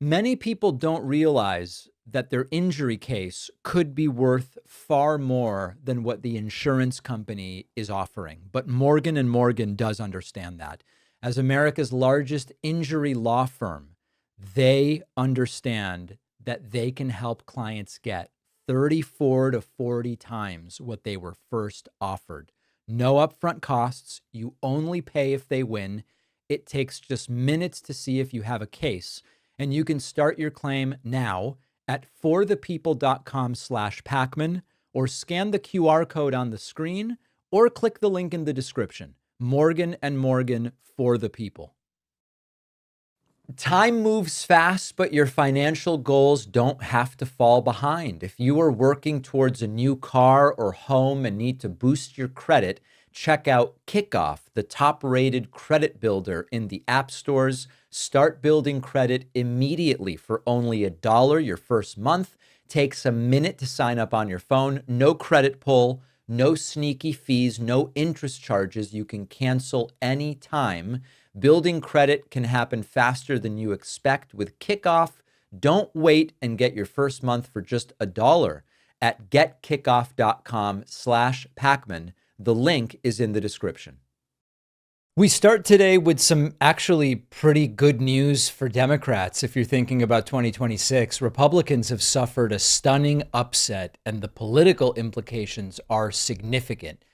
Many people don't realize that their injury case could be worth far more than what the insurance company is offering. But Morgan & Morgan does understand that. As America's largest injury law firm, they understand that they can help clients get 34 to 40 times what they were first offered. No upfront costs. You only pay if they win. It takes just minutes to see if you have a case. And you can start your claim now at forthepeople.com/Pakman, or scan the QR code on the screen, or click the link in the description. Morgan & Morgan, for the people. Time moves fast, but your financial goals don't have to fall behind. If you are working towards a new car or home and need to boost your credit, check out Kickoff, the top-rated credit builder in the app stores. Start building credit immediately for only $1 your first month. Takes a minute to sign up on your phone. No credit pull, no sneaky fees, no interest charges. You can cancel anytime. Building credit can happen faster than you expect with Kickoff. Don't wait and get your first month for just $1 at getkickoff.com/Pakman. The link is in the description. We start today with some actually pretty good news for Democrats. If you're thinking about 2026, Republicans have suffered a stunning upset, and the political implications are significant.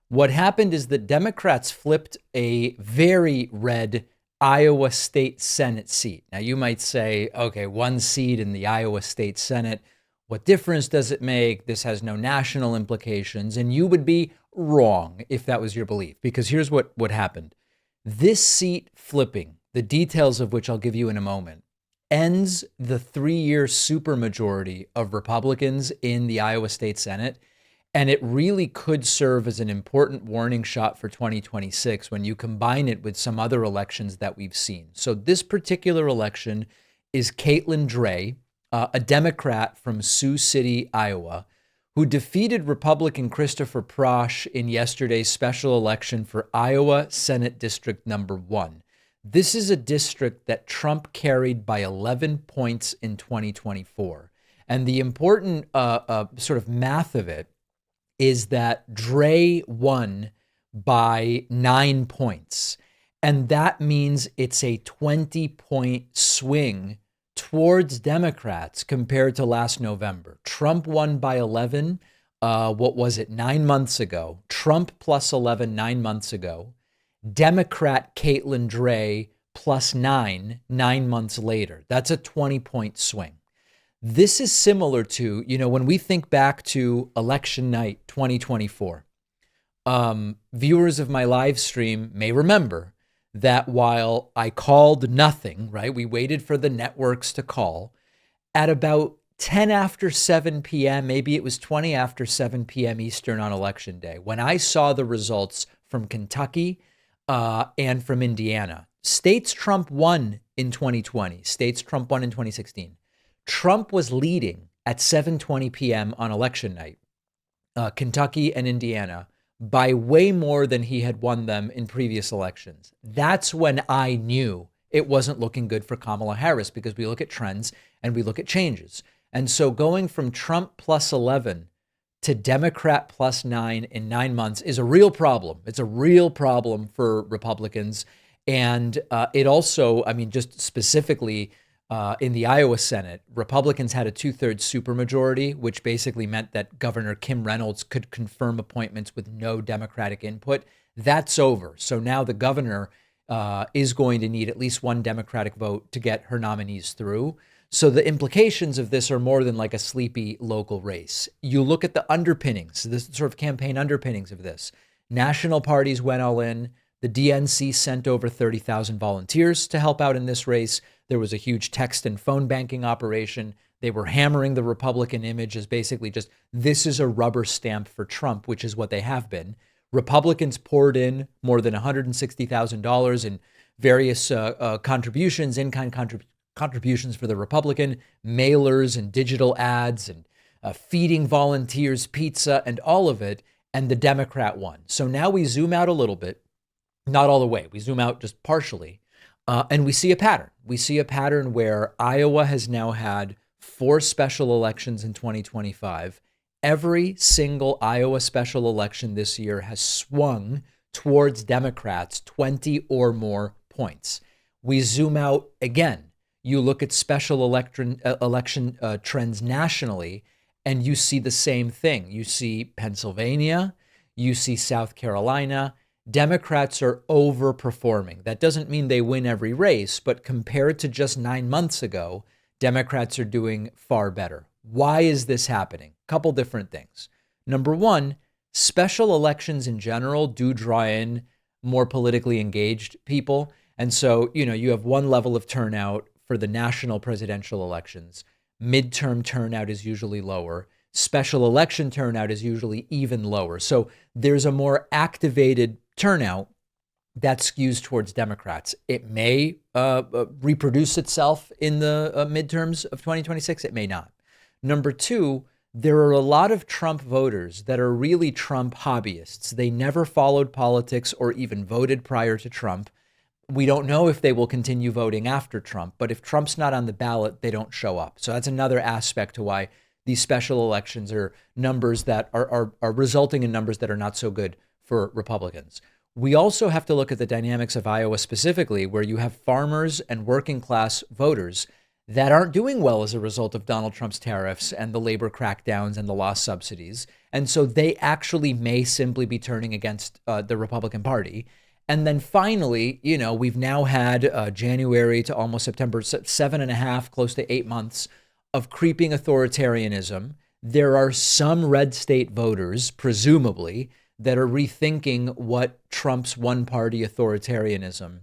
What happened is that Democrats flipped a very red Iowa State Senate seat. Now, you might say, okay, one seat in the Iowa State Senate, what difference does it make? This has no national implications. And you would be wrong if that was your belief, because here's what happened. This seat flipping, the details of which I'll give you in a moment, ends the 3-year supermajority of Republicans in the Iowa State Senate. And it really could serve as an important warning shot for 2026 when you combine it with some other elections that we've seen. So this particular election is Caitlin Dray, a Democrat from Sioux City, Iowa, who defeated Republican Christopher Prosch in yesterday's special election for Iowa Senate District number 1. This is a district that Trump carried by 11 points in 2024. And the important sort of math of it is that Dray won by 9 points. And that means it's a 20-point swing towards Democrats compared to last November. Trump won by 11, 9 months ago? Trump plus 11 9 months ago. Democrat Caitlin Dray plus 9 months later. That's a 20-point swing. This is similar to, when we think back to election night 2024, viewers of my live stream may remember that while I called nothing, right? We waited for the networks to call. At about 10 after 7 p.m., maybe it was 20 after 7 p.m. Eastern on election day, when I saw the results from Kentucky and from Indiana, states Trump won in 2020, states Trump won in 2016. Trump was leading at 7:20 p.m. on election night, Kentucky and Indiana, by way more than he had won them in previous elections. That's when I knew it wasn't looking good for Kamala Harris, because we look at trends and we look at changes. And so going from Trump plus 11 to Democrat plus 9 in 9 months is a real problem. It's a real problem for Republicans. And it also, just specifically in the Iowa Senate, Republicans had a 2/3 supermajority, which basically meant that Governor Kim Reynolds could confirm appointments with no Democratic input. That's over. So now the governor is going to need at least one Democratic vote to get her nominees through. So the implications of this are more than like a sleepy local race. You look at the underpinnings, this sort of campaign underpinnings of this. National parties went all in. The DNC sent over 30,000 volunteers to help out in this race. There was a huge text and phone banking operation. They were hammering the Republican image as basically just, this is a rubber stamp for Trump, which is what they have been. Republicans poured in more than $160,000 in various contributions, in-kind contributions for the Republican, mailers and digital ads and feeding volunteers pizza and all of it. And the Democrat won. So now we zoom out a little bit, not all the way. We zoom out just partially. And we see a pattern. We see a pattern where Iowa has now had 4 special elections in 2025. Every single Iowa special election this year has swung towards Democrats 20 or more points. We zoom out again. You look at special election trends nationally, and you see the same thing. You see Pennsylvania, you see South Carolina. Democrats are overperforming. That doesn't mean they win every race, but compared to just 9 months ago, Democrats are doing far better. Why is this happening? A couple different things. Number one, special elections in general do draw in more politically engaged people. And so, you have one level of turnout for the national presidential elections. Midterm turnout is usually lower. Special election turnout is usually even lower. So there's a more activated turnout that skews towards Democrats. It may reproduce itself in the midterms of 2026. It may not. Number two, there are a lot of Trump voters that are really Trump hobbyists. They never followed politics or even voted prior to Trump. We don't know if they will continue voting after Trump, but if Trump's not on the ballot, they don't show up. So that's another aspect to why these special elections are numbers that are resulting in numbers that are not so good for Republicans. We also have to look at the dynamics of Iowa specifically, where you have farmers and working class voters that aren't doing well as a result of Donald Trump's tariffs and the labor crackdowns and the lost subsidies. And so they actually may simply be turning against the Republican Party. And then finally, we've now had January to almost September, 7.5, close to 8 months of creeping authoritarianism. There are some red state voters, presumably, that are rethinking what Trump's one-party authoritarianism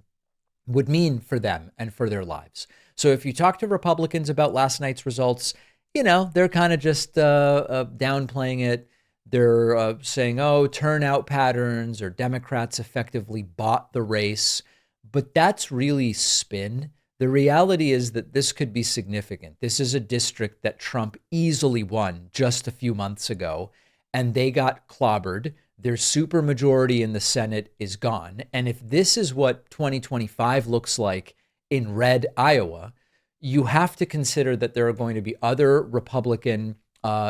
would mean for them and for their lives. So if you talk to Republicans about last night's results, they're kind of just downplaying it. They're saying, turnout patterns or Democrats effectively bought the race. But that's really spin. The reality is that this could be significant. This is a district that Trump easily won just a few months ago, and they got clobbered. Their supermajority in the Senate is gone. And if this is what 2025 looks like in red Iowa, you have to consider that there are going to be other Republican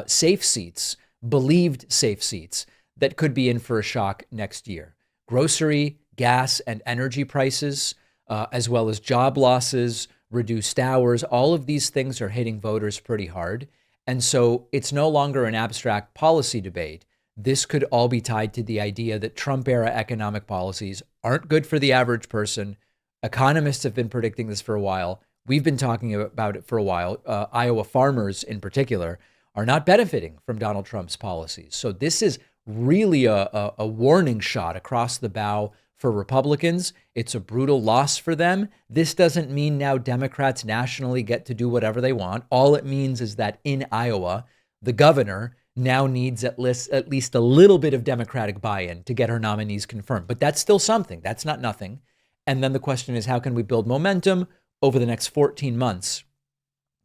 safe seats, believed safe seats, that could be in for a shock next year. Grocery, gas, and energy prices, as well as job losses, reduced hours, all of these things are hitting voters pretty hard. And so it's no longer an abstract policy debate. This could all be tied to the idea that Trump-era economic policies aren't good for the average person. Economists have been predicting this for a while. We've been talking about it for a while. Iowa farmers, in particular, are not benefiting from Donald Trump's policies. So this is really a warning shot across the bow for Republicans. It's a brutal loss for them. This doesn't mean now Democrats nationally get to do whatever they want. All it means is that in Iowa, the governor now needs at least a little bit of Democratic buy-in to get her nominees confirmed. But that's still something. That's not nothing. And then the question is, how can we build momentum over the next 14 months?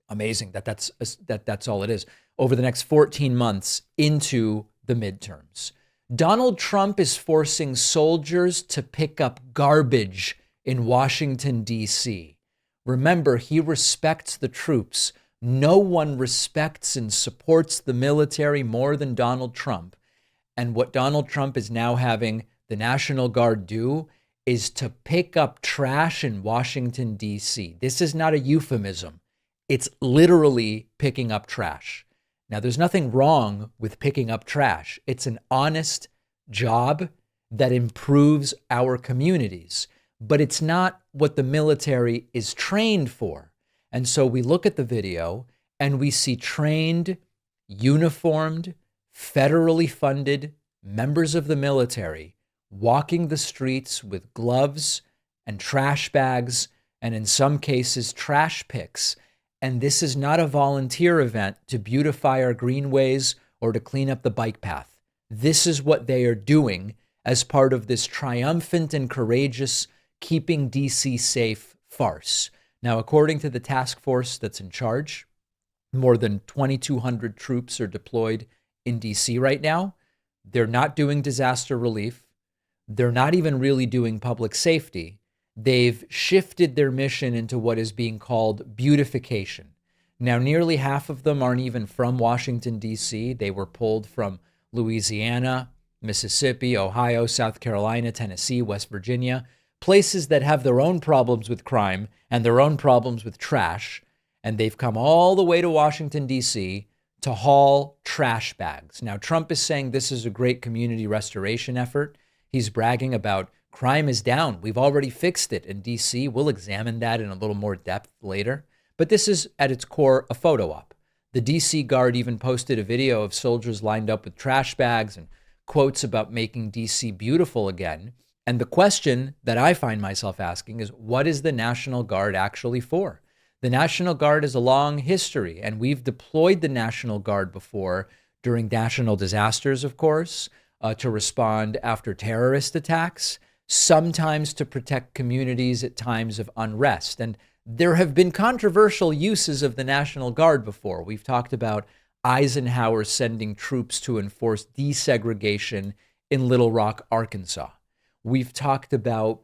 Amazing that's all it is. Over the next 14 months into the midterms. Donald Trump is forcing soldiers to pick up garbage in Washington, D.C. Remember, he respects the troops. No one respects and supports the military more than Donald Trump. And what Donald Trump is now having the National Guard do is to pick up trash in Washington, D.C. This is not a euphemism. It's literally picking up trash. Now, there's nothing wrong with picking up trash. It's an honest job that improves our communities, but it's not what the military is trained for. And so we look at the video and we see trained, uniformed, federally funded members of the military walking the streets with gloves and trash bags, and in some cases, trash picks. And this is not a volunteer event to beautify our greenways or to clean up the bike path. This is what they are doing as part of this triumphant and courageous keeping DC safe farce. Now, according to the task force that's in charge, more than 2,200 troops are deployed in DC right now. They're not doing disaster relief. They're not even really doing public safety. they've shifted their mission into what is being called beautification. Now, nearly half of them aren't even from Washington, D.C. They were pulled from Louisiana, Mississippi, Ohio, South Carolina, Tennessee, West Virginia, places that have their own problems with crime and their own problems with trash. And they've come all the way to Washington, D.C. to haul trash bags. Now, Trump is saying this is a great community restoration effort. He's bragging about crime is down. We've already fixed it in D.C. We'll examine that in a little more depth later. But this is, at its core, a photo op. The D.C. Guard even posted a video of soldiers lined up with trash bags and quotes about making D.C. beautiful again. And the question that I find myself asking is, what is the National Guard actually for? The National Guard has a long history, and we've deployed the National Guard before during national disasters, of course, to respond after terrorist attacks, sometimes to protect communities at times of unrest. And there have been controversial uses of the National Guard before. We've talked about Eisenhower sending troops to enforce desegregation in Little Rock, Arkansas. We've talked about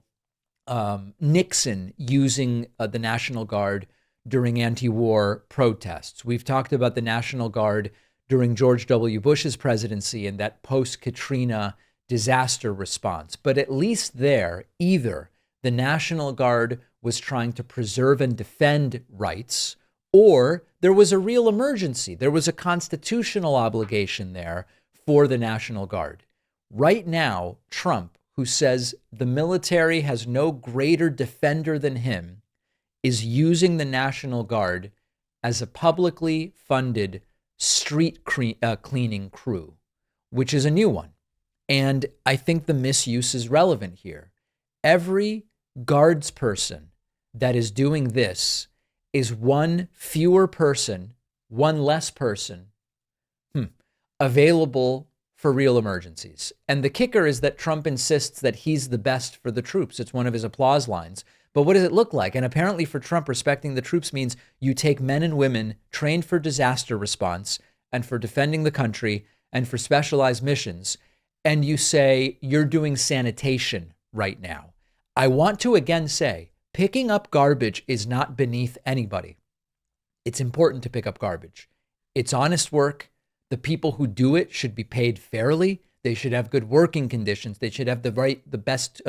Nixon using the National Guard during anti-war protests. We've talked about the National Guard during George W. Bush's presidency and that post-Katrina disaster response. But at least there, either the National Guard was trying to preserve and defend rights, or there was a real emergency. There was a constitutional obligation there for the National Guard. Right now, Trump, who says the military has no greater defender than him, is using the National Guard as a publicly funded street cleaning crew, which is a new one. And I think the misuse is relevant here. Every guards person that is doing this is one fewer person, one less person available for real emergencies. And the kicker is that Trump insists that he's the best for the troops. It's one of his applause lines. But what does it look like? And apparently for Trump, respecting the troops means you take men and women trained for disaster response and for defending the country and for specialized missions, and you say you're doing sanitation right now. I want to again say, picking up garbage is not beneath anybody. It's important to pick up garbage. It's honest work. The people who do it should be paid fairly. They should have good working conditions. They should have the best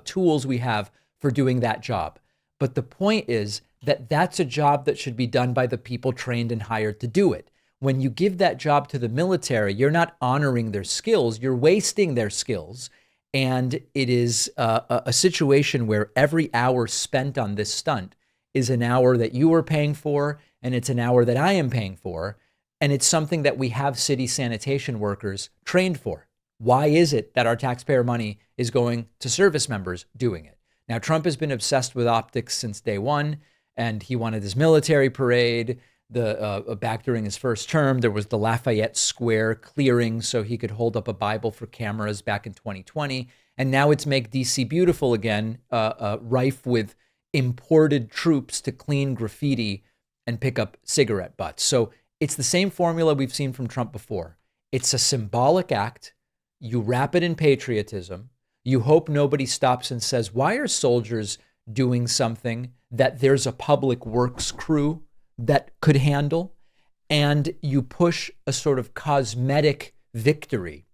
tools we have for doing that job. But the point is that that's a job that should be done by the people trained and hired to do it. When you give that job to the military, you're not honoring their skills, you're wasting their skills. And it is a situation where every hour spent on this stunt is an hour that you are paying for, and it's an hour that I am paying for. And it's something that we have city sanitation workers trained for. Why is it that our taxpayer money is going to service members doing it? Now, Trump has been obsessed with optics since day one, and he wanted his military parade. Back during his first term, there was the Lafayette Square clearing so he could hold up a Bible for cameras back in 2020. And now it's Make DC Beautiful again, rife with imported troops to clean graffiti and pick up cigarette butts. So it's the same formula we've seen from Trump before. It's a symbolic act. You wrap it in patriotism. You hope nobody stops and says, why are soldiers doing something that there's a public works crew that could handle? And you push a sort of cosmetic victory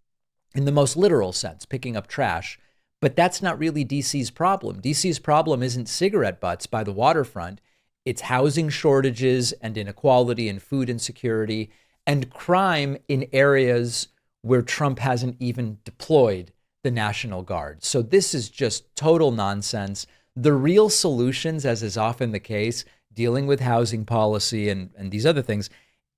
in the most literal sense, picking up trash. But that's not really DC's problem. DC's problem isn't cigarette butts by the waterfront. It's housing shortages and inequality and food insecurity and crime in areas where Trump hasn't even deployed the National Guard. So this is just total nonsense. The real solutions, as is often the case, dealing with housing policy and these other things,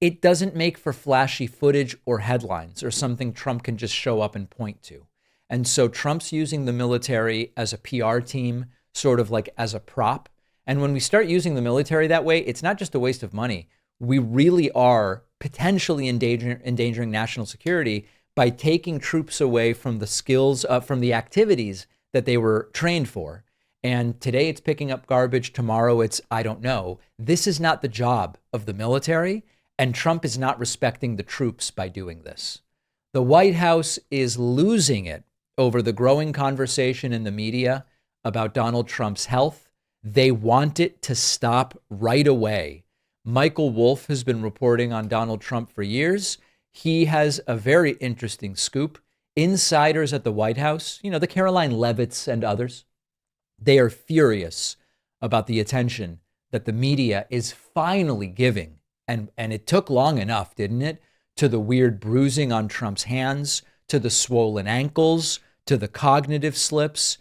it doesn't make for flashy footage or headlines or something Trump can just show up and point to. And so Trump's using the military as a PR team, sort of like as a prop. And when we start using the military that way, it's not just a waste of money. We really are potentially endangering national security by taking troops away from the skills, from the activities that they were trained for. And today it's picking up garbage. Tomorrow it's, I don't know. This is not the job of the military. And Trump is not respecting the troops by doing this. The White House is losing it over the growing conversation in the media about Donald Trump's health. They want it to stop right away. Michael Wolff has been reporting on Donald Trump for years. He has a very interesting scoop. Insiders at the White House, the Caroline Levitts and others, they are furious about the attention that the media is finally giving. And it took long enough, didn't it? To the weird bruising on Trump's hands, to the swollen ankles, to the cognitive slips.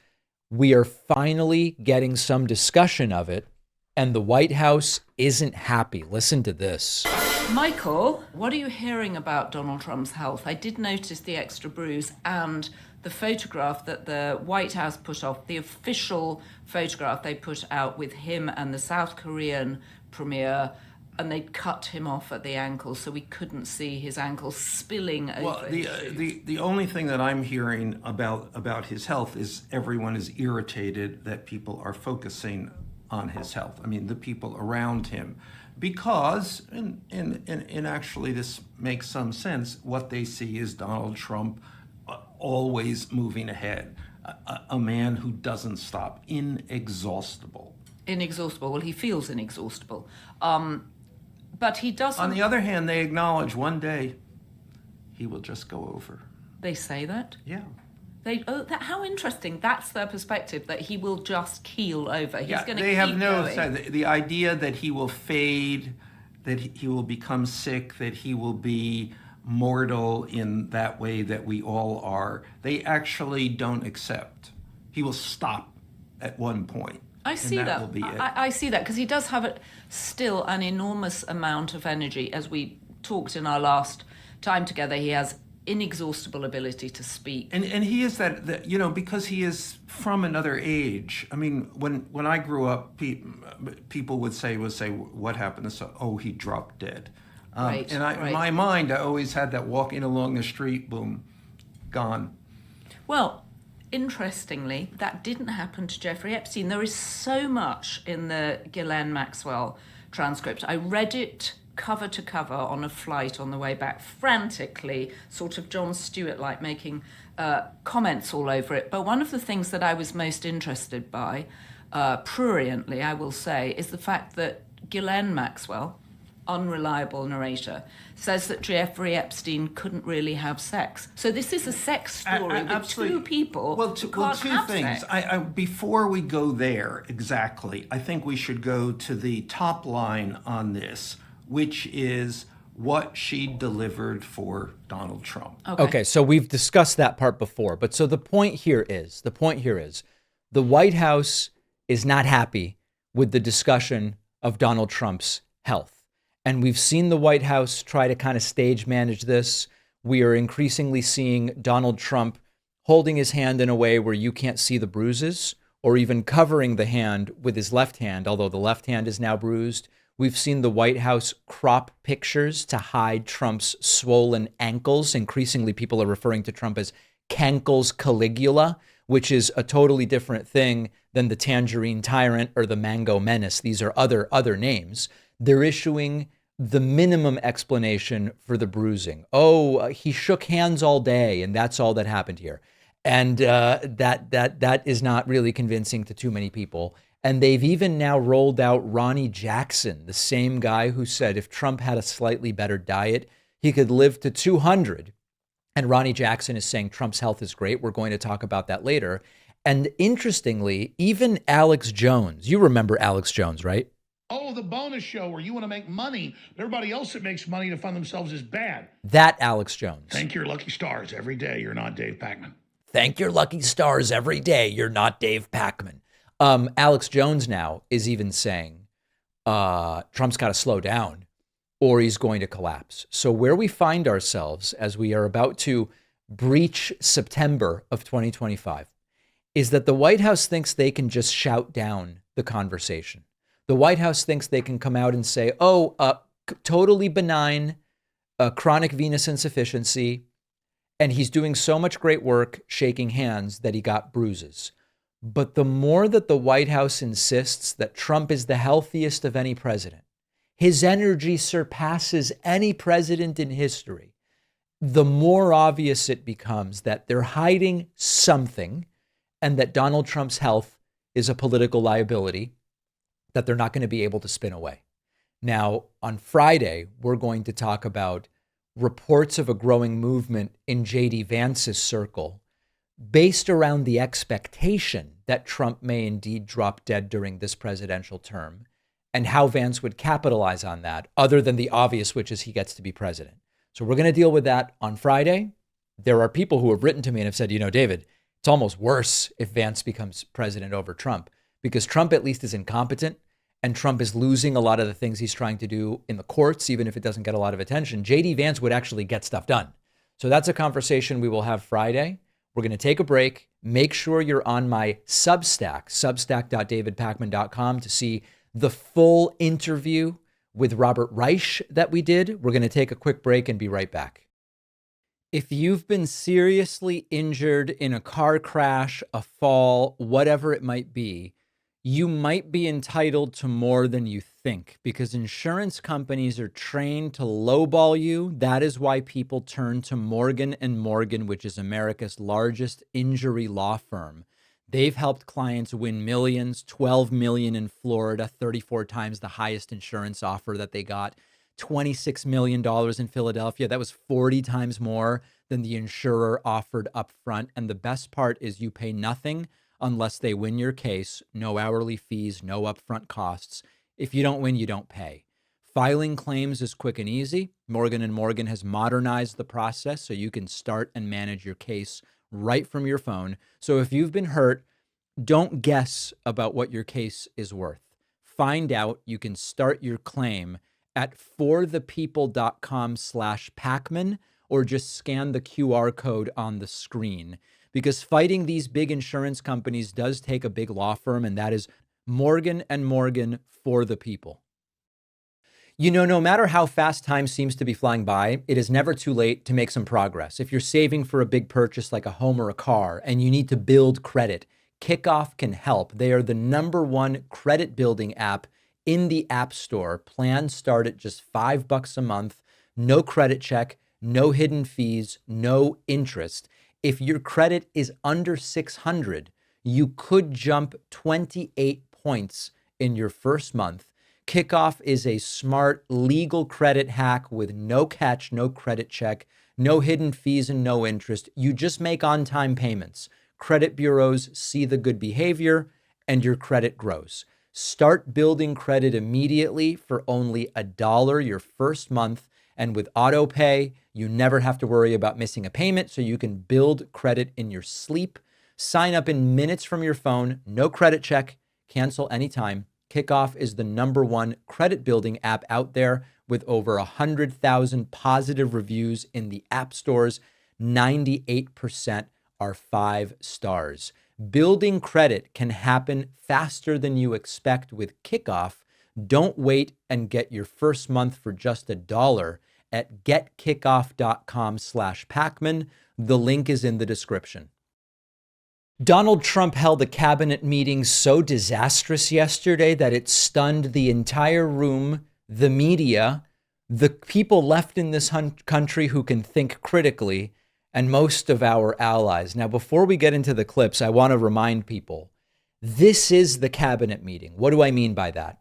We are finally getting some discussion of it, and the White House isn't happy. Listen to this. Michael, what are you hearing about Donald Trump's health? I did notice the extra bruise and the photograph that the White House put off, the official photograph they put out with him and the South Korean premier, and they'd cut him off at the ankle so we couldn't see his ankle spilling over. Well, the only thing that I'm hearing about his health is everyone is irritated that people are focusing on his health. I mean, the people around him, because and actually this makes some sense. What they see is Donald Trump always moving ahead, a man who doesn't stop, inexhaustible. Inexhaustible. Well, he feels inexhaustible. But he doesn't. On the other hand, they acknowledge one day he will just go over. They say that? Yeah. How interesting. That's their perspective, that he will just keel over. He's going to keep going. They have no, the idea that he will fade, that he will become sick, that he will be mortal in that way that we all are, they actually don't accept. He will stop at one point. I see that. Will be it. I see that, because he does have still an enormous amount of energy. As we talked in our last time together, he has inexhaustible ability to speak. And he is that because he is from another age. I mean, when I grew up, people would say, what happened to so? Oh, he dropped dead. Right, in my mind, I always had that walking along the street, boom, gone. Well, interestingly, that didn't happen to Jeffrey Epstein. There is so much in the Ghislaine Maxwell transcript. I read it cover to cover on a flight on the way back, frantically, sort of Jon Stewart-like, making comments all over it. But one of the things that I was most interested by, pruriently, I will say, is the fact that Ghislaine Maxwell, unreliable narrator, says that Jeffrey Epstein couldn't really have sex. So this is a sex story with two people who can't have things. Sex. Before we go there exactly, I think we should go to the top line on this, which is what she delivered for Donald Trump. Okay, so we've discussed that part before, but so the point here is the White House is not happy with the discussion of Donald Trump's health. And we've seen the White House try to kind of stage manage this. We are increasingly seeing Donald Trump holding his hand in a way where you can't see the bruises, or even covering the hand with his left hand, although the left hand is now bruised. We've seen the White House crop pictures to hide Trump's swollen ankles. Increasingly, people are referring to Trump as Cankles Caligula, which is a totally different thing than the Tangerine Tyrant or the Mango Menace. These are other names. They're issuing the minimum explanation for the bruising. Oh, he shook hands all day, and that's all that happened here. And that is not really convincing to too many people. And they've even now rolled out Ronnie Jackson, the same guy who said if Trump had a slightly better diet, he could live to 200. And Ronnie Jackson is saying Trump's health is great. We're going to talk about that later. And interestingly, even Alex Jones, you remember Alex Jones, right? Oh, the bonus show where you want to make money, but everybody else that makes money to fund themselves is bad. That Alex Jones. Thank your lucky stars every day you're not Dave Pakman. Thank your lucky stars every day you're not Dave Pakman. Alex Jones now is even saying Trump's got to slow down or he's going to collapse. So where we find ourselves as we are about to breach September of 2025 is that the White House thinks they can just shout down the conversation. The White House thinks they can come out and say, totally benign, chronic venous insufficiency, and he's doing so much great work shaking hands that he got bruises. But the more that the White House insists that Trump is the healthiest of any president, his energy surpasses any president in history, the more obvious it becomes that they're hiding something and that Donald Trump's health is a political liability that they're not going to be able to spin away. Now, on Friday, we're going to talk about reports of a growing movement in J.D. Vance's circle based around the expectation that Trump may indeed drop dead during this presidential term, and how Vance would capitalize on that, other than the obvious, which is he gets to be president. So we're going to deal with that on Friday. There are people who have written to me and have said, David, it's almost worse if Vance becomes president over Trump, because Trump at least is incompetent, and Trump is losing a lot of the things he's trying to do in the courts, even if it doesn't get a lot of attention. J.D. Vance would actually get stuff done. So that's a conversation we will have Friday. We're going to take a break. Make sure you're on my Substack, substack.davidpakman.com, to see the full interview with Robert Reich that we did. We're going to take a quick break and be right back. If you've been seriously injured in a car crash, a fall, whatever it might be, you might be entitled to more than you think, because insurance companies are trained to lowball you. That is why people turn to Morgan & Morgan, which is America's largest injury law firm. They've helped clients win millions, 12 million in Florida, 34 times the highest insurance offer that they got, $26 million in Philadelphia. That was 40 times more than the insurer offered up front. And the best part is you pay nothing unless they win your case. No hourly fees, no upfront costs. If you don't win, you don't pay. Filing claims is quick and easy. Morgan & Morgan has modernized the process so you can start and manage your case right from your phone. So if you've been hurt, don't guess about what your case is worth. Find out. You can start your claim at forthepeople.com/Pakman, or just scan the QR code on the screen. Because fighting these big insurance companies does take a big law firm, and that is Morgan & Morgan for the people. No matter how fast time seems to be flying by, it is never too late to make some progress. If you're saving for a big purchase like a home or a car and you need to build credit, Kickoff can help. They are the #1 credit building app in the App Store. Plans start at just $5 a month, no credit check, no hidden fees, no interest. If your credit is under 600, you could jump 28 points in your first month. Kickoff is a smart, legal credit hack with no catch, no credit check, no hidden fees, and no interest. You just make on-time payments. Credit bureaus see the good behavior, and your credit grows. Start building credit immediately for only $1 your first month. And with auto pay, you never have to worry about missing a payment, so you can build credit in your sleep. Sign up in minutes from your phone, no credit check, cancel anytime. Kickoff is the #1 credit building app out there with over 100,000 positive reviews in the app stores. 98% are 5 stars. Building credit can happen faster than you expect with Kickoff. Don't wait and get your first month for just $1 at getkickoff.com/Pakman. The link is in the description. Donald Trump held a cabinet meeting so disastrous yesterday that it stunned the entire room, the media, the people left in this country who can think critically, and most of our allies. Now, before we get into the clips, I want to remind people, this is the cabinet meeting. What do I mean by that?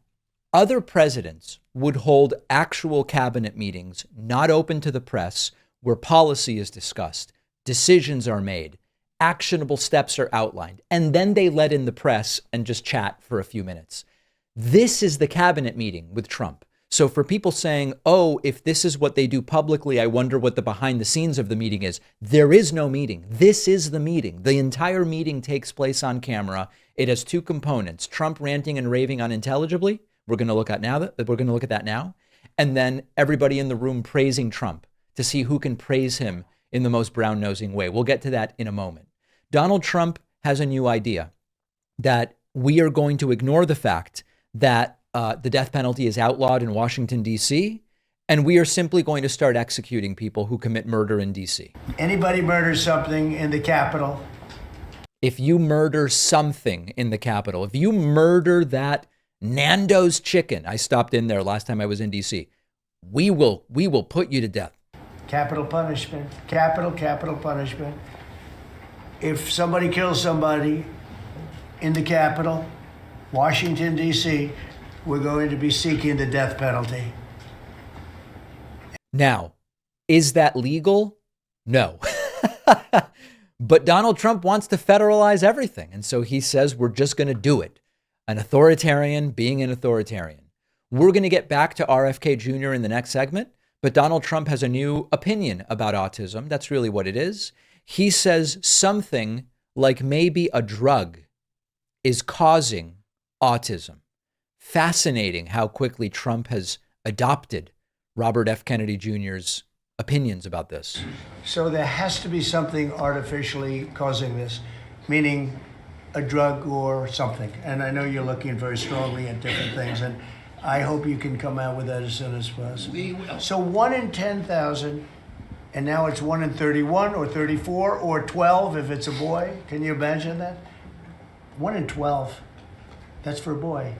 Other presidents would hold actual cabinet meetings, not open to the press, where policy is discussed, decisions are made, actionable steps are outlined, and then they let in the press and just chat for a few minutes. This is the cabinet meeting with Trump. So for people saying, oh, if this is what they do publicly, I wonder what the behind the scenes of the meeting is. There is no meeting. This is the meeting. The entire meeting takes place on camera. It has 2 components: Trump ranting and raving unintelligibly. We're going to look at that now. And then everybody in the room praising Trump to see who can praise him in the most brown-nosing way. We'll get to that in a moment. Donald Trump has a new idea that we are going to ignore the fact that the death penalty is outlawed in Washington, D.C., and we are simply going to start executing people who commit murder in D.C. Anybody murders something in the Capitol. If you murder something in the Capitol, if you murder that Nando's chicken, I stopped in there last time I was in D.C., we will put you to death. Capital punishment, capital punishment. If somebody kills somebody in the Capitol, Washington, D.C., we're going to be seeking the death penalty. Now, is that legal? No. But Donald Trump wants to federalize everything. And so he says we're just going to do it. An authoritarian being an authoritarian. We're going to get back to RFK Jr. in the next segment. But Donald Trump has a new opinion about autism. That's really what it is. He says something like maybe a drug is causing autism. Fascinating how quickly Trump has adopted Robert F. Kennedy Jr.'s opinions about this. So there has to be something artificially causing this, meaning a drug or something. And I know you're looking very strongly at different things, and I hope you can come out with that as soon as possible. We will. So 1 in 10,000, and now it's 1 in 31 or 34 or 12 if it's a boy. Can you imagine that? 1 in 12. That's for a boy.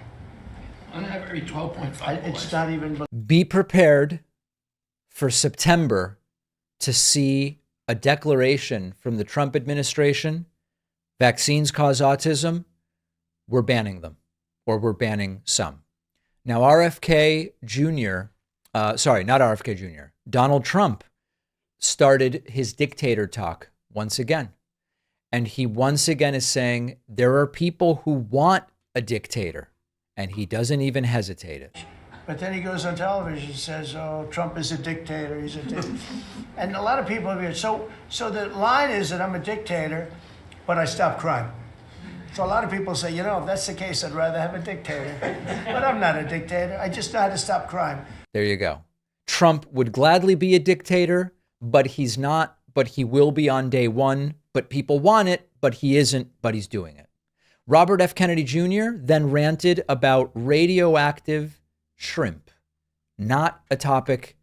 On average, 12.5 boys. It's not even. Be prepared for September to see a declaration from the Trump administration. Vaccines cause autism. We're banning them, or we're banning some. Now, RFK Jr., not RFK Jr., Donald Trump started his dictator talk once again. And he once again is saying there are people who want a dictator, and he doesn't even hesitate it. But then he goes on television and says, oh, Trump is a dictator, he's a dictator. And a lot of people have here. So the line is that I'm a dictator, but I stop crime. So a lot of people say, if that's the case, I'd rather have a dictator. But I'm not a dictator. I just know how to stop crime. There you go. Trump would gladly be a dictator, but he's not, but he will be on day one. But people want it, but he isn't, but he's doing it. Robert F. Kennedy Jr. then ranted about radioactive shrimp, not a topic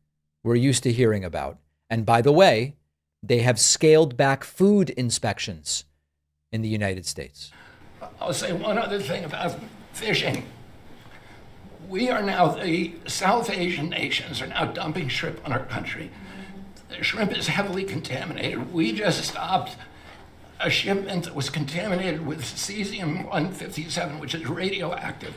we're used to hearing about. And by the way, they have scaled back food inspections in the United States. I'll say one other thing about fishing. We are now, the South Asian nations are now dumping shrimp on our country. The shrimp is heavily contaminated. We just stopped a shipment that was contaminated with cesium-157, which is radioactive.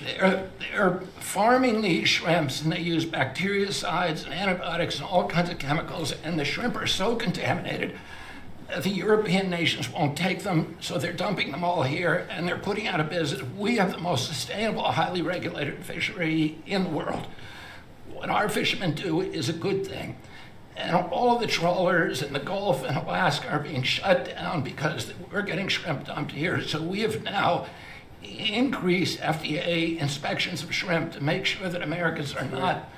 They're farming these shrimps, and they use bactericides and antibiotics and all kinds of chemicals, and the shrimp are so contaminated that the European nations won't take them, so they're dumping them all here, and they're putting out of business. We have the most sustainable, highly regulated fishery in the world. What our fishermen do is a good thing. And all of the trawlers in the Gulf and Alaska are being shut down because we're getting shrimp dumped here. So we have now increased FDA inspections of shrimp to make sure that Americans are not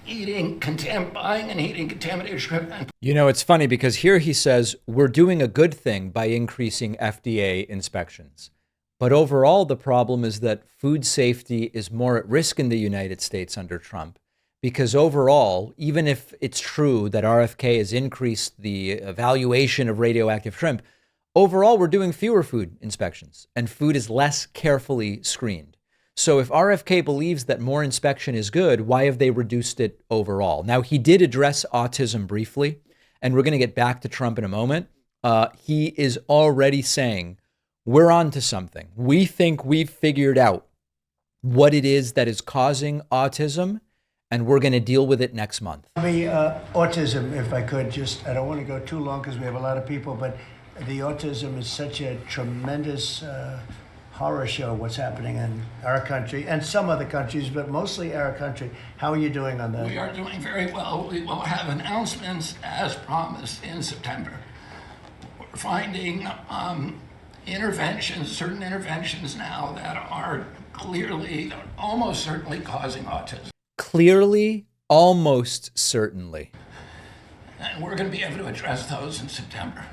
buying and eating contaminated shrimp. It's funny because here he says we're doing a good thing by increasing FDA inspections. But overall, the problem is that food safety is more at risk in the United States under Trump. Because overall, even if it's true that RFK has increased the evaluation of radioactive shrimp, overall, we're doing fewer food inspections and food is less carefully screened. So if RFK believes that more inspection is good, why have they reduced it overall? Now, he did address autism briefly, and we're going to get back to Trump in a moment. He is already saying, we're on to something. We think we've figured out what it is that is causing autism, and we're going to deal with it next month. Autism, if I could, I don't want to go too long because we have a lot of people, but the autism is such a tremendous horror show, what's happening in our country and some other countries, but mostly our country. How are you doing on that? We are doing very well. We will have announcements as promised in September. We're finding certain interventions now that are clearly, almost certainly causing autism. Clearly, almost certainly. And we're going to be able to address those in September.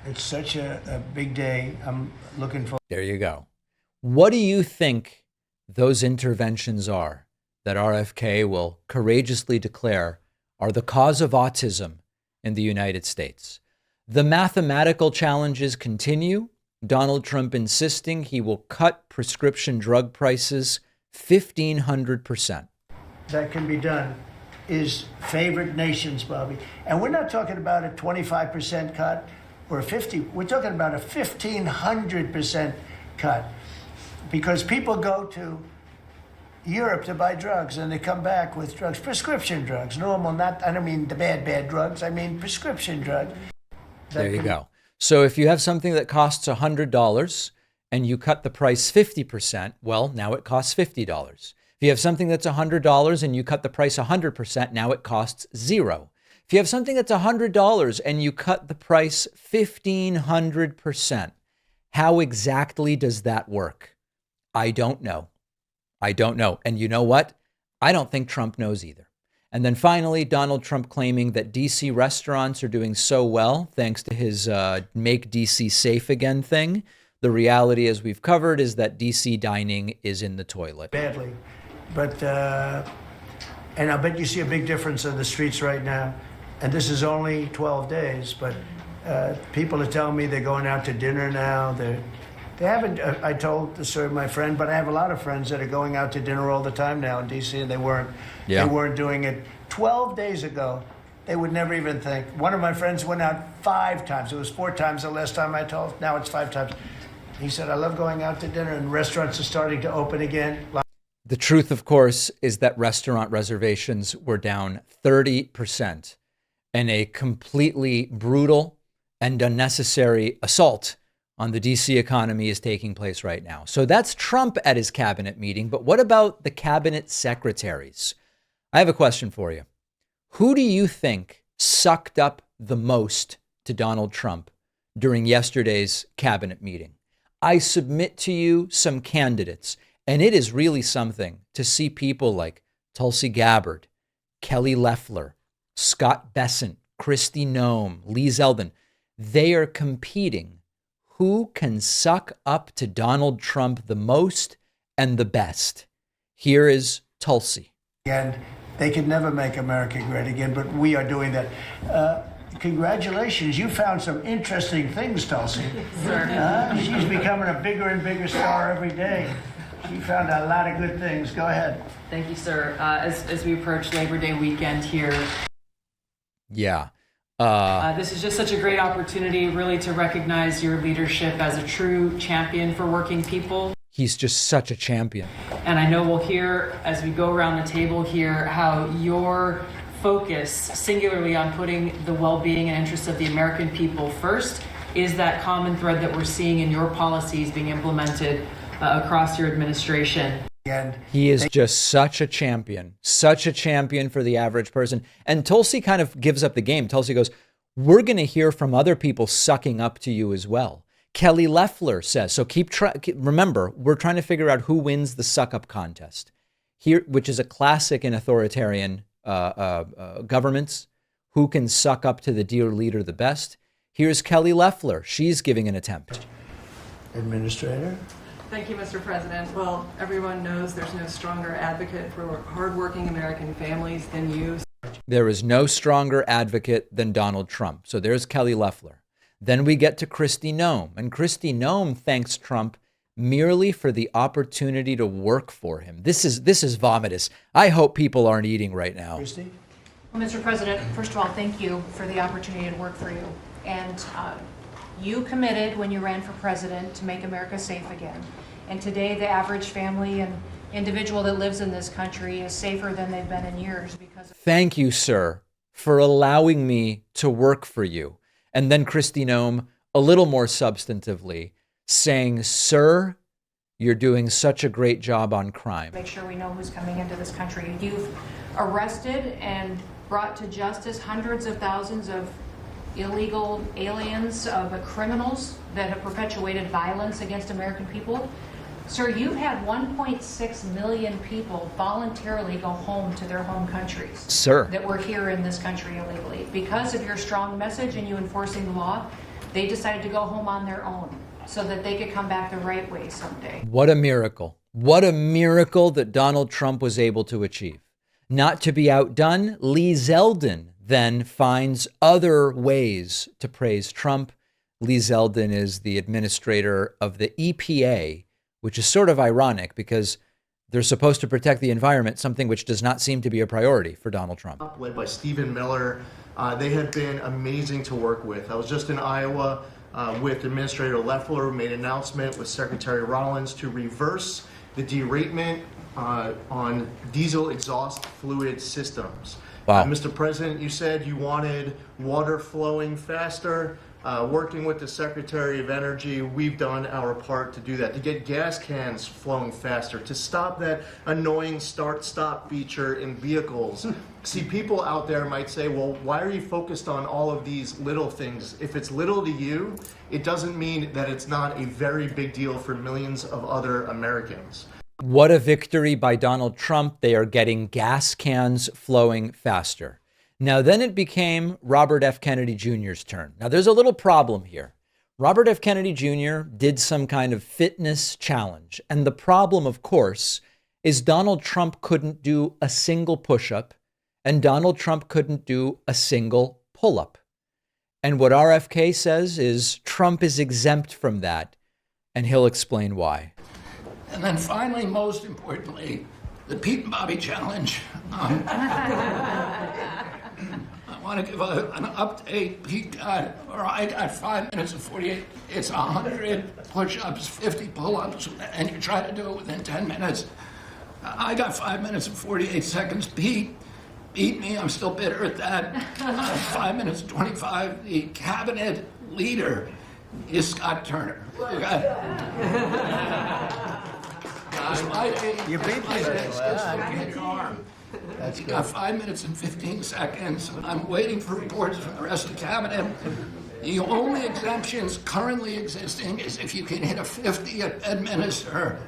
It's such a big day. I'm looking forward. There you go. What do you think those interventions are that RFK will courageously declare are the cause of autism in the United States? The mathematical challenges continue. Donald Trump insisting he will cut prescription drug prices 1,500%. That can be done is favored nations, Bobby. And we're not talking about a 25% cut or 50. We're talking about a 1,500% cut, because people go to Europe to buy drugs and they come back with drugs, prescription drugs, normal, not, I don't mean the bad drugs, I mean prescription drugs. There you go. So if you have something that costs $100 and you cut the price 50%, well, now it costs $50. If you have something that's $100 and you cut the price 100%, now it costs $0. If you have something that's $100 and you cut the price 1,500%, how exactly does that work? I don't know. And you know what? I don't think Trump knows either. And then finally, Donald Trump claiming that DC restaurants are doing so well thanks to his Make DC Safe Again thing. The reality, as we've covered, is that DC dining is in the toilet. Badly. But, and I bet you see a big difference in the streets right now. And this is only 12 days, but people are telling me they're going out to dinner now. They haven't, I told my friend, but I have a lot of friends that are going out to dinner all the time now in DC, and they weren't doing it 12 days ago. They would never even think. One of my friends went out 5 times. It was 4 times the last time I told. Now it's 5 times. He said, I love going out to dinner, and restaurants are starting to open again. The truth, of course, is that restaurant reservations were down 30%, and a completely brutal and unnecessary assault on the DC economy is taking place right now. So that's Trump at his cabinet meeting. But what about the cabinet secretaries? I have a question for you. Who do you think sucked up the most to Donald Trump during yesterday's cabinet meeting? I submit to you some candidates, and it is really something to see people like Tulsi Gabbard, Kelly Loeffler, Scott Bessent, Kristi Noem, Lee Zeldin. They are competing. Who can suck up to Donald Trump the most and the best? Here is Tulsi. And they could never make America great again, but we are doing that. Congratulations, you found some interesting things, Tulsi. She's becoming a bigger and bigger star every day. She found a lot of good things. Go ahead. Thank you, sir. As we approach Labor Day weekend here. Yeah. This is just such a great opportunity, really, to recognize your leadership as a true champion for working people. He's just such a champion. And I know we'll hear, as we go around the table here, how your focus singularly on putting the well-being and interests of the American people first is that common thread that we're seeing in your policies being implemented across your administration. He is just such a champion for the average person. And Tulsi kind of gives up the game. Tulsi goes, we're going to hear from other people sucking up to you as well. Kelly Loeffler says, so remember, we're trying to figure out who wins the suck up contest here, which is a classic in authoritarian governments. Who can suck up to the dear leader the best? Here's Kelly Loeffler. She's giving an attempt. Administrator. Thank you, Mr. President. Well, everyone knows there's no stronger advocate for hardworking American families than you. There is no stronger advocate than Donald Trump. So there's Kelly Loeffler. Then we get to Kristi Noem. And Kristi Noem thanks Trump merely for the opportunity to work for him. This is vomitous. I hope people aren't eating right now. Kristi? Well, Mr. President, first of all, thank you for the opportunity to work for you. And you committed when you ran for president to make America safe again. And today, the average family and individual that lives in this country is safer than they've been in years because of— Thank you, sir, for allowing me to work for you. And then Kristi Noem, a little more substantively, saying, sir, you're doing such a great job on crime. Make sure we know who's coming into this country. You've arrested and brought to justice hundreds of thousands of illegal aliens, but criminals that have perpetuated violence against American people. Sir, you've had 1.6 million people voluntarily go home to their home countries. Sir. That were here in this country illegally. Because of your strong message and you enforcing the law, they decided to go home on their own so that they could come back the right way someday. What a miracle. What a miracle that Donald Trump was able to achieve. Not to be outdone, Lee Zeldin then finds other ways to praise Trump. Lee Zeldin is the administrator of the EPA, which is sort of ironic because they're supposed to protect the environment, something which does not seem to be a priority for Donald Trump. Led by Stephen Miller, They have been amazing to work with. I was just in Iowa with Administrator Loeffler, who made an announcement with Secretary Rollins to reverse the deratement on diesel exhaust fluid systems. Wow. Mr. President, you said you wanted water flowing faster. Working with the Secretary of Energy, we've done our part to do that, to get gas cans flowing faster, to stop that annoying start-stop feature in vehicles. See, people out there might say, well, why are you focused on all of these little things? If it's little to you, it doesn't mean that it's not a very big deal for millions of other Americans. What a victory by Donald Trump. They are getting gas cans flowing faster. Now, then it became Robert F. Kennedy Jr.'s turn. Now, there's a little problem here. Robert F. Kennedy Jr. did some kind of fitness challenge. And the problem, of course, is Donald Trump couldn't do a single push-up, and Donald Trump couldn't do a single pull-up. And what RFK says is Trump is exempt from that, and he'll explain why. And then finally, most importantly, the Pete and Bobby Challenge. I want to give an update. I got 5 minutes and 48. It's 100 push-ups, 50 pull-ups, and you try to do it within 10 minutes. I got 5 minutes and 48 seconds. Pete beat me. I'm still bitter at that. 5 minutes and 25. The cabinet leader is Scott Turner. You beat me. That's good. Got 5 minutes and 15 seconds. I'm waiting for reports from the rest of the cabinet. The only exemptions currently existing is if you can hit a 50 at Bedminster,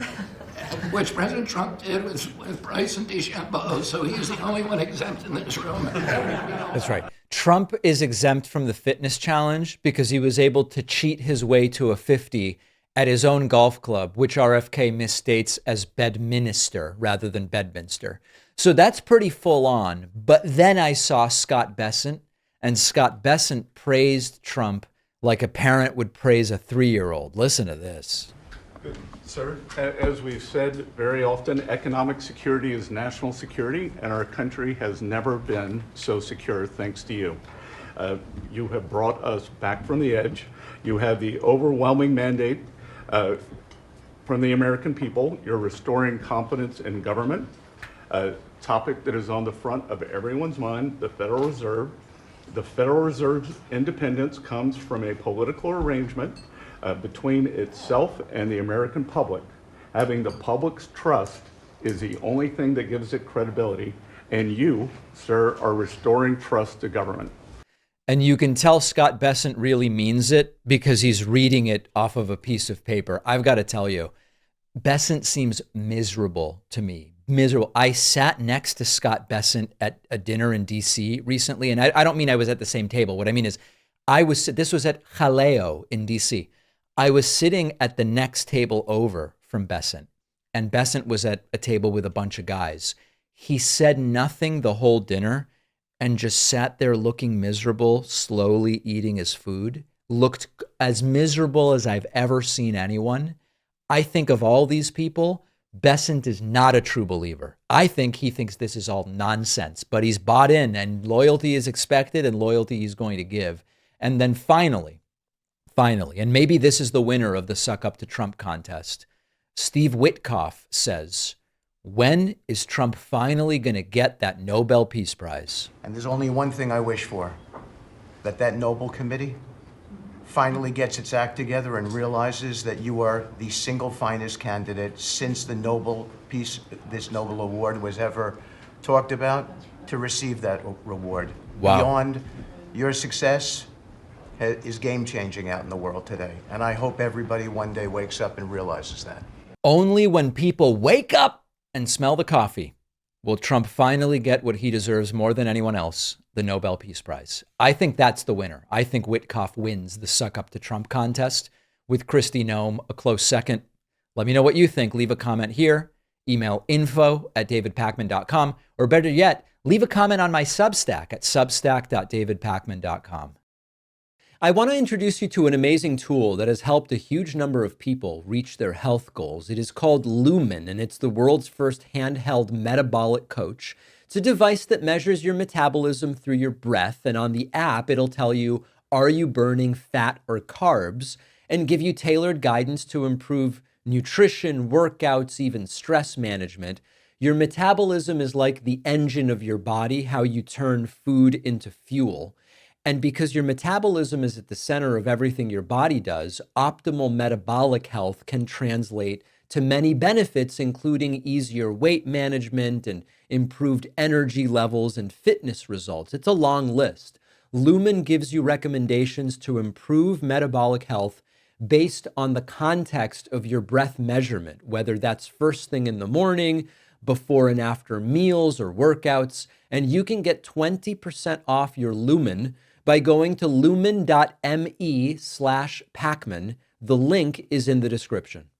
which President Trump did with Bryson DeChambeau, so he's the only one exempt in this room. That's right. Trump is exempt from the fitness challenge because he was able to cheat his way to a 50 at his own golf club, which RFK misstates as Bedminster rather than Bedminster. So that's pretty full on. But then I saw Scott Bessent, and Scott Bessent praised Trump like a parent would praise a 3-year-old. Listen to this. Sir, as we've said very often, economic security is national security, and our country has never been so secure thanks to you. You have brought us back from the edge. You have the overwhelming mandate from the American people. You're restoring confidence in government, a topic that is on the front of everyone's mind, the Federal Reserve. The Federal Reserve's independence comes from a political arrangement between itself and the American public. Having the public's trust is the only thing that gives it credibility, and you, sir, are restoring trust to government. And you can tell Scott Bessent really means it because he's reading it off of a piece of paper. I've got to tell you, Bessent seems miserable to me. Miserable. I sat next to Scott Bessent at a dinner in DC recently, and I don't mean I was at the same table. What I mean is this was at Jaleo in DC. I was sitting at the next table over from Bessent, and Bessent was at a table with a bunch of guys. He said nothing the whole dinner and just sat there looking miserable, slowly eating his food, looked as miserable as I've ever seen anyone. I think of all these people, Bessent is not a true believer. I think he thinks this is all nonsense, but he's bought in, and loyalty is expected and loyalty he's going to give. And then finally, and maybe this is the winner of the Suck Up to Trump contest, Steve Witkoff says, when is Trump finally going to get that Nobel Peace Prize? And there's only one thing I wish for, that Nobel Committee finally gets its act together and realizes that you are the single finest candidate since the this Nobel Award was ever talked about to receive that reward. Wow. Beyond your success is game-changing out in the world today. And I hope everybody one day wakes up and realizes that. Only when people wake up and smell the coffee will Trump finally get what he deserves more than anyone else, the Nobel Peace Prize. I think that's the winner. I think Witkoff wins the Suck Up to Trump contest with Kristi Noem a close second. Let me know what you think. Leave a comment here. Email info@davidpakman.com, or better yet, leave a comment on my Substack at substack.davidpakman.com. I want to introduce you to an amazing tool that has helped a huge number of people reach their health goals. It is called Lumen, and it's the world's first handheld metabolic coach It's a device that measures your metabolism through your breath. And on the app, it'll tell you, are you burning fat or carbs? And give you tailored guidance to improve nutrition, workouts, even stress management. Your metabolism is like the engine of your body, how you turn food into fuel. And because your metabolism is at the center of everything your body does, optimal metabolic health can translate to many benefits, including easier weight management and improved energy levels and fitness results. It's a long list. Lumen gives you recommendations to improve metabolic health based on the context of your breath measurement, whether that's first thing in the morning, before and after meals or workouts. And you can get 20% off your Lumen by going to lumen.me/Pakman. The link is in the description.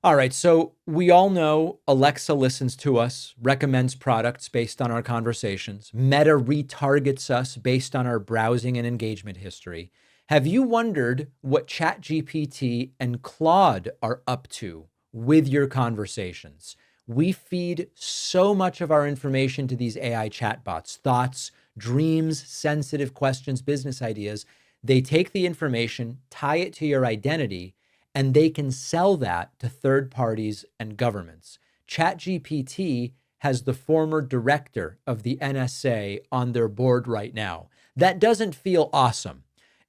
All right, so we all know Alexa listens to us, recommends products based on our conversations. Meta retargets us based on our browsing and engagement history. Have you wondered what ChatGPT and Claude are up to with your conversations? We feed so much of our information to these AI chatbots, thoughts, dreams, sensitive questions, business ideas. They take the information, tie it to your identity, and they can sell that to third parties and governments. ChatGPT has the former director of the NSA on their board right now. That doesn't feel awesome.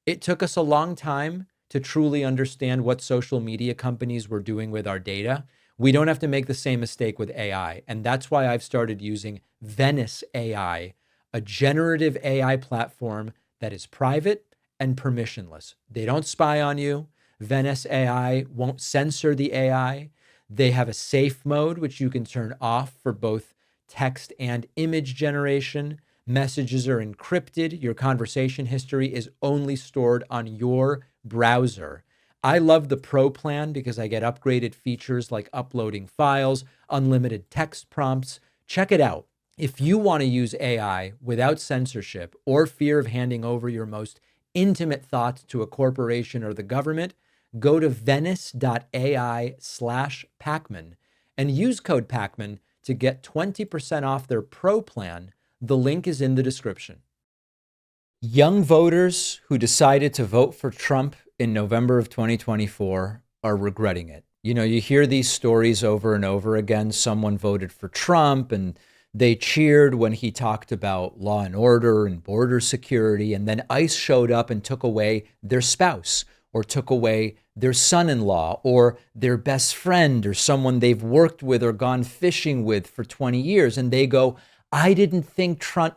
It took us a long time to truly understand what social media companies were doing with our data. We don't have to make the same mistake with AI. And that's why I've started using Venice AI, a generative AI platform that is private and permissionless. They don't spy on you. Venice AI won't censor the AI. They have a safe mode, which you can turn off for both text and image generation. Messages are encrypted. Your conversation history is only stored on your browser. I love the Pro plan because I get upgraded features like uploading files, unlimited text prompts. Check it out. If you want to use AI without censorship or fear of handing over your most intimate thoughts to a corporation or the government, go to venice.ai/Pakman and use code Pakman to get 20% off their Pro plan. The link is in the description. Young voters who decided to vote for Trump in November of 2024 are regretting it. You know, you hear these stories over and over again. Someone voted for Trump and they cheered when he talked about law and order and border security, and then ICE showed up and took away their spouse or took away their son-in-law or their best friend or someone they've worked with or gone fishing with for 20 years. And they go, I didn't think Trump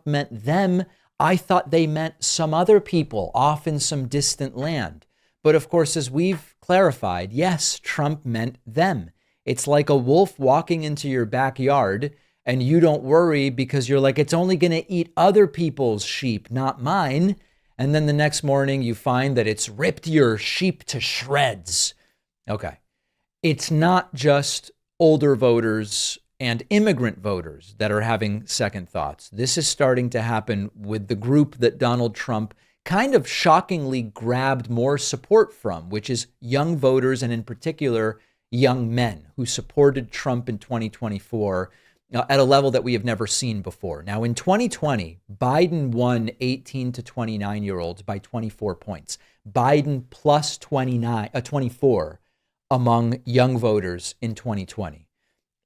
meant them. I thought they meant some other people off in some distant land. But of course, as we've clarified, yes, Trump meant them. It's like a wolf walking into your backyard and you don't worry because you're like, it's only going to eat other people's sheep, not mine. And then the next morning you find that it's ripped your sheep to shreds. Okay. It's not just older voters and immigrant voters that are having second thoughts. This is starting to happen with the group that Donald Trump kind of shockingly grabbed more support from, which is young voters and in particular, young men who supported Trump in 2024 at a level that we have never seen before. Now, in 2020, Biden won 18 to 29-year-olds by 24 points. Biden plus 24 among young voters in 2020.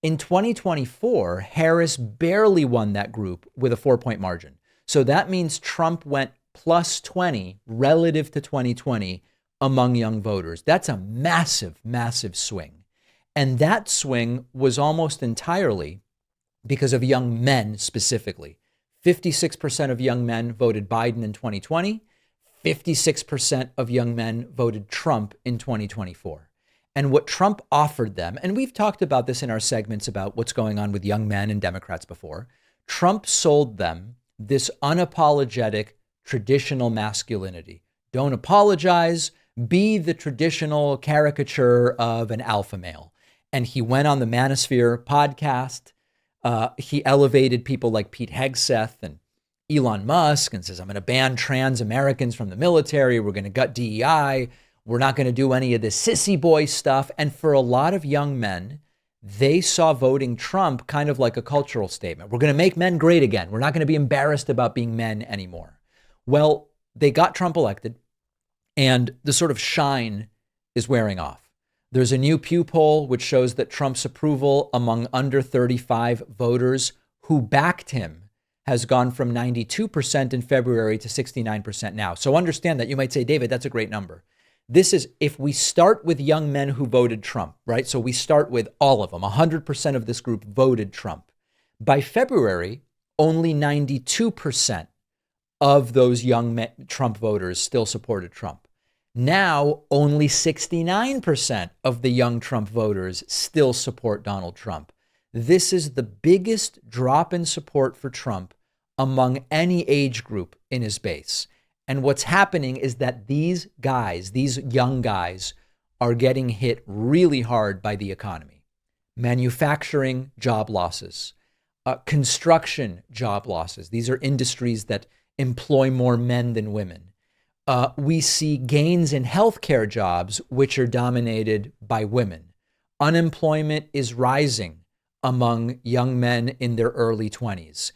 In 2024, Harris barely won that group with a 4-point margin. So that means Trump went plus 20 relative to 2020 among young voters. That's a massive, massive swing. And that swing was almost entirely because of young men specifically. 56% of young men voted Biden in 2020. 56% of young men voted Trump in 2024. And what Trump offered them, and we've talked about this in our segments about what's going on with young men and Democrats before, Trump sold them this unapologetic traditional masculinity. Don't apologize, be the traditional caricature of an alpha male. And he went on the Manosphere podcast. He elevated people like Pete Hegseth and Elon Musk and says, I'm going to ban trans Americans from the military. We're going to gut DEI. We're not going to do any of this sissy boy stuff. And for a lot of young men, they saw voting Trump kind of like a cultural statement. We're going to make men great again. We're not going to be embarrassed about being men anymore. Well, they got Trump elected, and the sort of shine is wearing off. There's a new Pew poll which shows that Trump's approval among under 35 voters who backed him has gone from 92% in February to 69% now. So understand that. You might say, David, that's a great number. This is if we start with young men who voted Trump, right? So we start with all of them. 100% of this group voted Trump. By February, only 92% of those young Trump voters still supported Trump. Now, only 69% of the young Trump voters still support Donald Trump. This is the biggest drop in support for Trump among any age group in his base. And what's happening is that these guys, these young guys, are getting hit really hard by the economy. Manufacturing job losses, construction job losses. These are industries that employ more men than women. We see gains in healthcare jobs, which are dominated by women. Unemployment is rising among young men in their early 20s.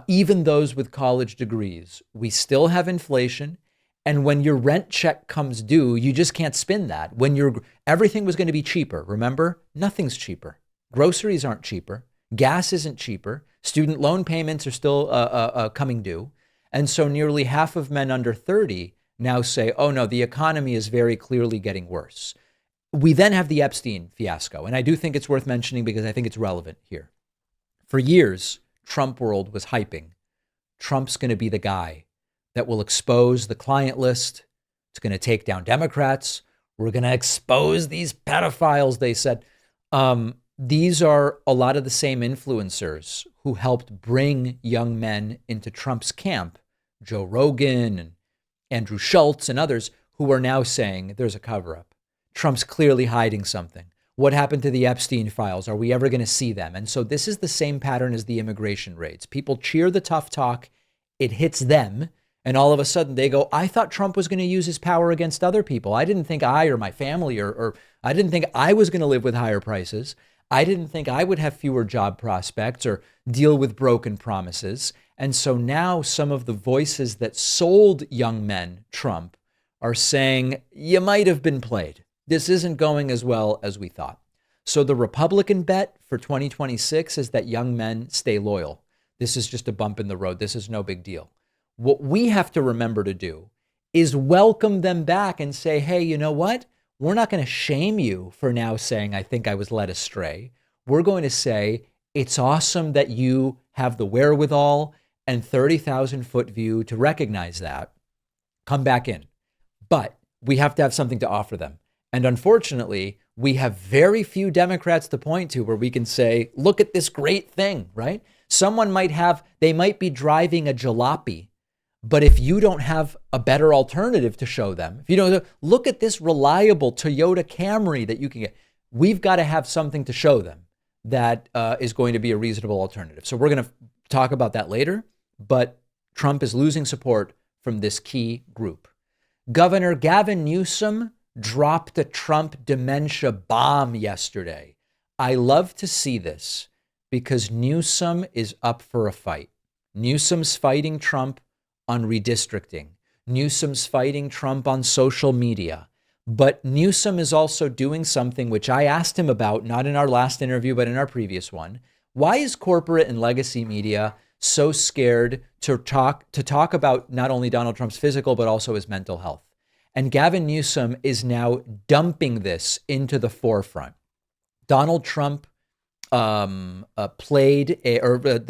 Even those with college degrees. We still have inflation. And when your rent check comes due, you just can't spend that. When everything was going to be cheaper, remember? Nothing's cheaper. Groceries aren't cheaper. Gas isn't cheaper. Student loan payments are still coming due. And so nearly half of men under 30 now say, oh no, the economy is very clearly getting worse. We then have the Epstein fiasco. And I do think it's worth mentioning because I think it's relevant here. For years, Trump world was hyping. Trump's going to be the guy that will expose the client list. It's going to take down Democrats. We're going to expose these pedophiles, they said. These are a lot of the same influencers who helped bring young men into Trump's camp. Joe Rogan and Andrew Schultz and others who are now saying there's a cover-up. Trump's clearly hiding something. What happened to the Epstein files? Are we ever going to see them? And so this is the same pattern as the immigration raids. People cheer the tough talk. It hits them. And all of a sudden they go, I thought Trump was going to use his power against other people. I didn't think I or my family or I didn't think I was going to live with higher prices. I didn't think I would have fewer job prospects or deal with broken promises. And so now some of the voices that sold young men Trump are saying, you might have been played. This isn't going as well as we thought. So the Republican bet for 2026 is that young men stay loyal. This is just a bump in the road. This is no big deal. What we have to remember to do is welcome them back and say, hey, you know what? We're not going to shame you for now saying, I think I was led astray. We're going to say, it's awesome that you have the wherewithal and 30,000 foot view to recognize that. Come back in. But we have to have something to offer them. And unfortunately, we have very few Democrats to point to where we can say, look at this great thing, right? Someone they might be driving a jalopy, but if you don't have a better alternative to show them, if you don't look at this reliable Toyota Camry that you can get, we've got to have something to show them that is going to be a reasonable alternative. So we're going to talk about that later, but Trump is losing support from this key group. Governor Gavin Newsom dropped a Trump dementia bomb yesterday. I love to see this because Newsom is up for a fight. Newsom's fighting Trump on redistricting. Newsom's fighting Trump on social media. But Newsom is also doing something which I asked him about, not in our last interview, but in our previous one. Why is corporate and legacy media so scared to talk about not only Donald Trump's physical, but also his mental health? And Gavin Newsom is now dumping this into the forefront. Donald Trump there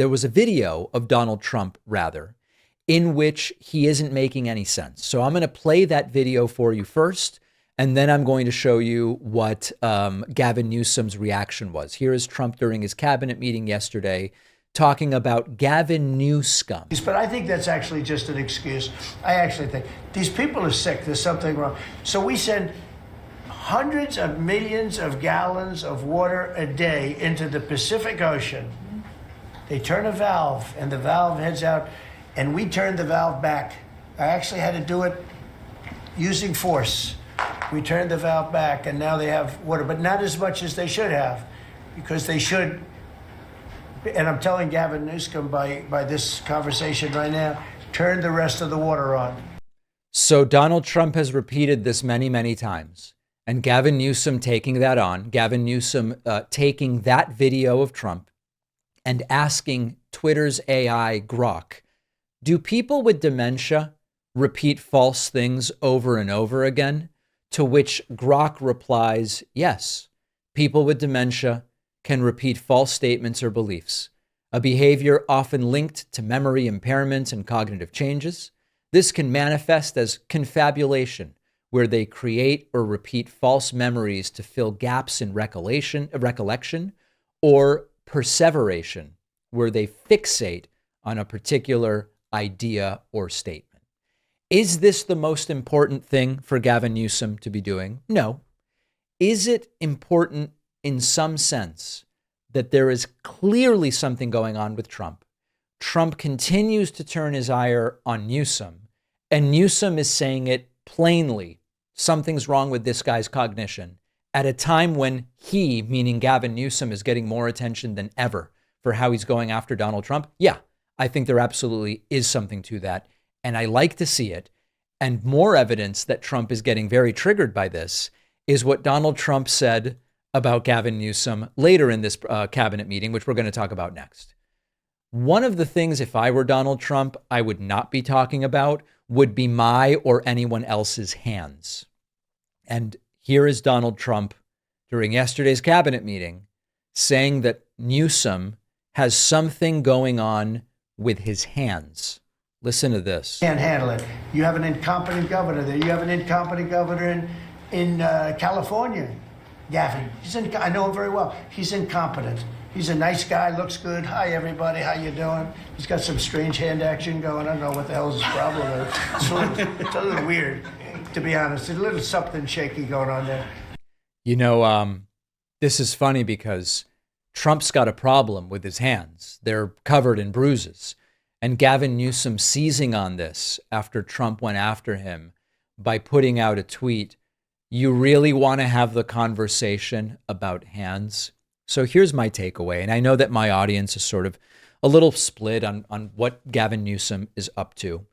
was a video of Donald Trump, in which he isn't making any sense. So I'm going to play that video for you first, and then I'm going to show you what Gavin Newsom's reaction was. Here is Trump during his cabinet meeting yesterday, talking about Gavin Newsom. But I think that's actually just an excuse. I actually think these people are sick. There's something wrong. So we send hundreds of millions of gallons of water a day into the Pacific Ocean. They turn a valve, and the valve heads out, and we turn the valve back. I actually had to do it using force. We turned the valve back, and now they have water, but not as much as they should have. because they should, and I'm telling Gavin Newsom by this conversation right now, turn the rest of the water on. So Donald Trump has repeated this many, many times. And Gavin Newsom taking that on, Gavin Newsom taking that video of Trump and asking Twitter's AI Grok, do people with dementia repeat false things over and over again? To which Grok replies, yes, people with dementia can repeat false statements or beliefs, a behavior often linked to memory impairments and cognitive changes. This can manifest as confabulation, where they create or repeat false memories to fill gaps in recollection, or perseveration, where they fixate on a particular idea or statement. Is this the most important thing for Gavin Newsom to be doing? No. Is it important in some sense that there is clearly something going on with Trump? Trump continues to turn his ire on Newsom, and Newsom is saying it plainly. Something's wrong with this guy's cognition at a time when he, meaning Gavin Newsom, is getting more attention than ever for how he's going after Donald Trump. Yeah, I think there absolutely is something to that. And I like to see it. And more evidence that Trump is getting very triggered by this is what Donald Trump said about Gavin Newsom later in this cabinet meeting, which we're going to talk about next. One of the things, if I were Donald Trump, I would not be talking about would be my or anyone else's hands. And here is Donald Trump during yesterday's cabinet meeting saying that Newsom has something going on with his hands. Listen to this. Can't handle it. You have an incompetent governor there. You have an incompetent governor in California, Gavin. I know him very well. He's incompetent. He's a nice guy, looks good. Hi, everybody. How you doing? He's got some strange hand action going. I don't know what the hell is his problem is. It's a little weird, to be honest. There's a little something shaky going on there. You know, this is funny because Trump's got a problem with his hands. They're covered in bruises. And Gavin Newsom seizing on this after Trump went after him by putting out a tweet, you really want to have the conversation about hands? So here's my takeaway. And I know that my audience is sort of a little split on what Gavin Newsom is up to.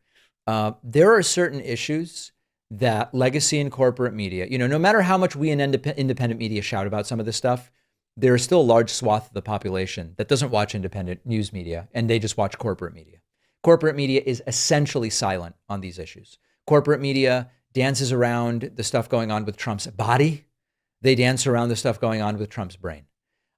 There are certain issues that legacy and corporate media, no matter how much we in independent media shout about some of this stuff, there is still a large swath of the population that doesn't watch independent news media and they just watch corporate media. Corporate media is essentially silent on these issues. Corporate media dances around the stuff going on with Trump's body. They dance around the stuff going on with Trump's brain.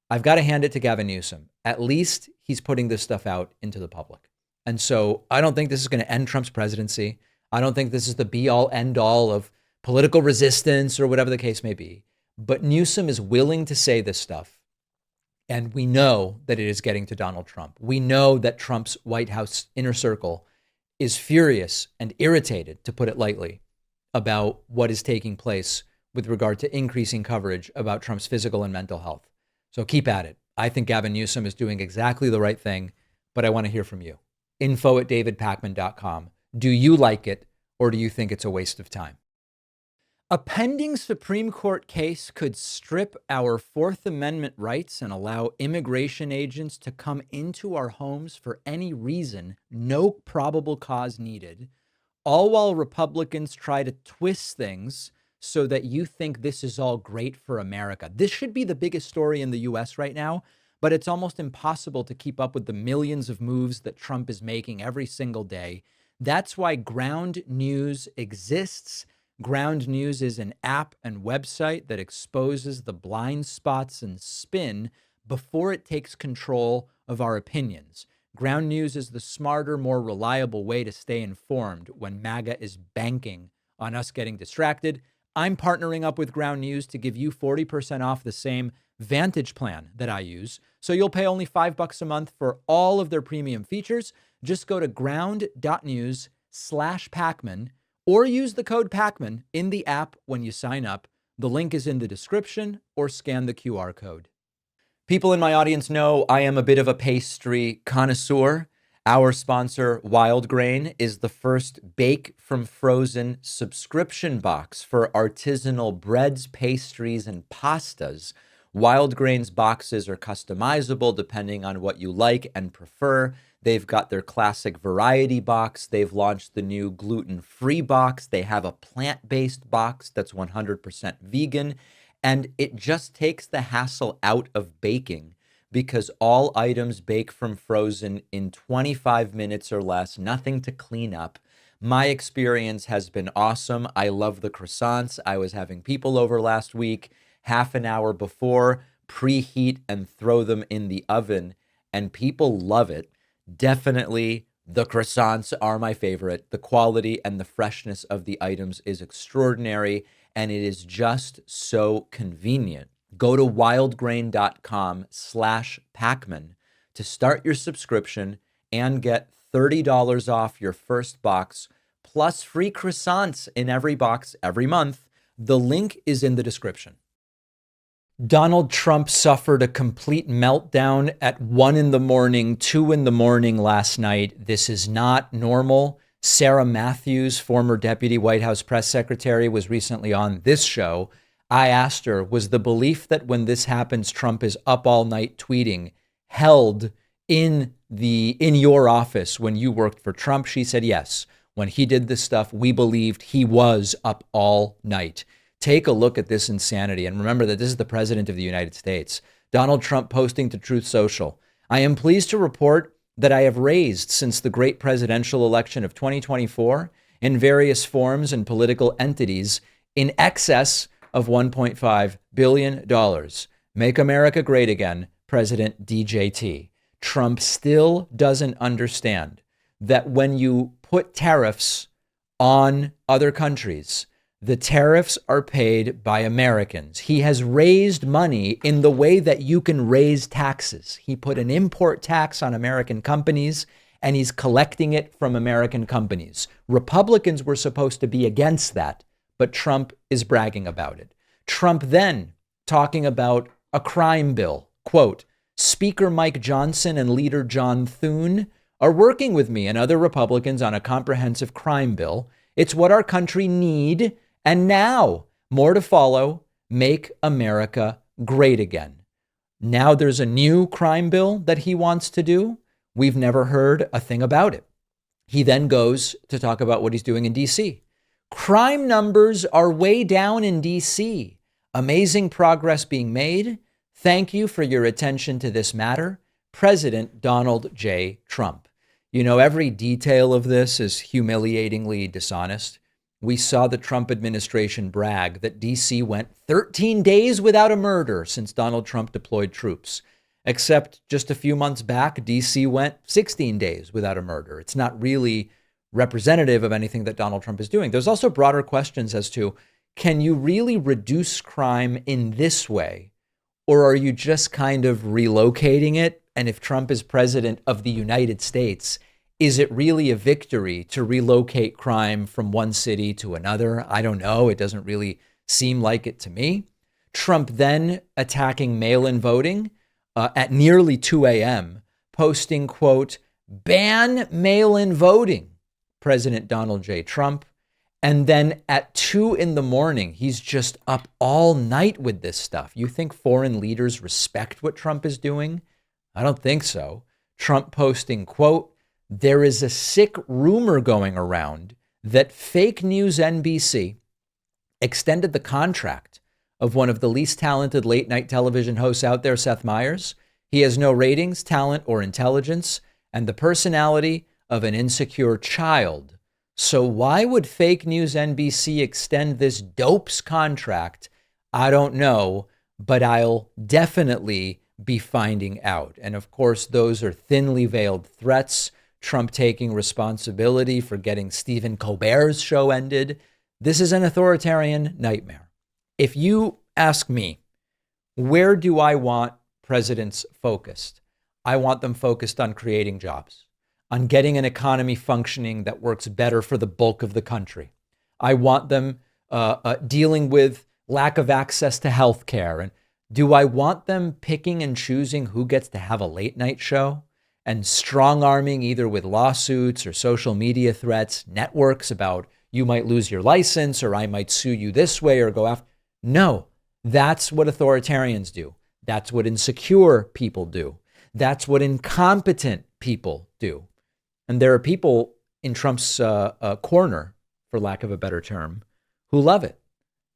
I've got to hand it to Gavin Newsom. At least he's putting this stuff out into the public. And so I don't think this is going to end Trump's presidency. I don't think this is the be all end all of political resistance or whatever the case may be. But Newsom is willing to say this stuff. And we know that it is getting to Donald Trump. We know that Trump's White House inner circle is furious and irritated, to put it lightly, about what is taking place with regard to increasing coverage about Trump's physical and mental health. So keep at it. I think Gavin Newsom is doing exactly the right thing, but I want to hear from you. info@davidpakman.com. Do you like it, or do you think it's a waste of time? A pending Supreme Court case could strip our Fourth Amendment rights and allow immigration agents to come into our homes for any reason, no probable cause needed, all while Republicans try to twist things so that you think this is all great for America. This should be the biggest story in the U.S. right now, but it's almost impossible to keep up with the millions of moves that Trump is making every single day. That's why Ground News exists. Ground News is an app and website that exposes the blind spots and spin before it takes control of our opinions. Ground News is the smarter, more reliable way to stay informed when MAGA is banking on us getting distracted. I'm partnering up with Ground News to give you 40% off the same Vantage plan that I use. So you'll pay only $5 a month for all of their premium features. Just go to ground.news/Pakman or use the code Pakman in the app when you sign up. The link is in the description or scan the QR code. People in my audience know I am a bit of a pastry connoisseur. Our sponsor, Wild Grain, is the first bake from frozen subscription box for artisanal breads, pastries, and pastas. Wild Grains boxes are customizable depending on what you like and prefer. They've got their classic variety box. They've launched the new gluten-free box. They have a plant-based box that's 100% vegan. And it just takes the hassle out of baking because all items bake from frozen in 25 minutes or less, nothing to clean up. My experience has been awesome. I love the croissants. I was having people over last week, half an hour before, preheat and throw them in the oven, and people love it. Definitely, the croissants are my favorite. The quality and the freshness of the items is extraordinary, and it is just so convenient. Go to wildgrain.com/Pakman to start your subscription and get $30 off your first box, plus free croissants in every box every month. The link is in the description. Donald Trump suffered a complete meltdown at 1 a.m, 2 a.m. last night. This is not normal. Sarah Matthews, former deputy White House press secretary, was recently on this show. I asked her, was the belief that when this happens, Trump is up all night tweeting held in your office when you worked for Trump? She said, yes. When he did this stuff, we believed he was up all night. Take a look at this insanity. And remember that this is the president of the United States. Donald Trump posting to Truth Social. I am pleased to report that I have raised since the great presidential election of 2024 in various forms and political entities in excess of $1.5 billion. Make America great again, President DJT. Trump still doesn't understand that when you put tariffs on other countries, the tariffs are paid by Americans. He has raised money in the way that you can raise taxes. He put an import tax on American companies, and he's collecting it from American companies. Republicans were supposed to be against that, but Trump is bragging about it. Trump then talking about a crime bill. Quote, Speaker Mike Johnson and Leader John Thune are working with me and other Republicans on a comprehensive crime bill. It's what our country need. And now, more to follow, make America great again. Now there's a new crime bill that he wants to do. We've never heard a thing about it. He then goes to talk about what he's doing in D.C. Crime numbers are way down in D.C. Amazing progress being made. Thank you for your attention to this matter. President Donald J. Trump. You know, every detail of this is humiliatingly dishonest. We saw the Trump administration brag that D.C. went 13 days without a murder since Donald Trump deployed troops. Except just a few months back, D.C. went 16 days without a murder. It's not really representative of anything that Donald Trump is doing. There's also broader questions as to, can you really reduce crime in this way? Or are you just kind of relocating it? And if Trump is president of the United States, is it really a victory to relocate crime from one city to another? I don't know. It doesn't really seem like it to me. Trump then attacking mail-in voting at nearly 2 a.m., posting, quote, ban mail-in voting, President Donald J. Trump. And then at 2 a.m, he's just up all night with this stuff. You think foreign leaders respect what Trump is doing? I don't think so. Trump posting, quote, there is a sick rumor going around that fake news NBC extended the contract of one of the least talented late night television hosts out there, Seth Meyers. He has no ratings, talent, or intelligence, and the personality of an insecure child. So why would fake news NBC extend this dope's contract? I don't know, but I'll definitely be finding out. And of course, those are thinly veiled threats. Trump taking responsibility for getting Stephen Colbert's show ended. This is an authoritarian nightmare. If you ask me, where do I want presidents focused? I want them focused on creating jobs, on getting an economy functioning that works better for the bulk of the country. I want them dealing with lack of access to health care. And do I want them picking and choosing who gets to have a late night show and strong-arming either with lawsuits or social media threats, networks about you might lose your license or I might sue you this way or go after? No, that's what authoritarians do. That's what insecure people do. That's what incompetent people do. And there are people in Trump's corner, for lack of a better term, who love it.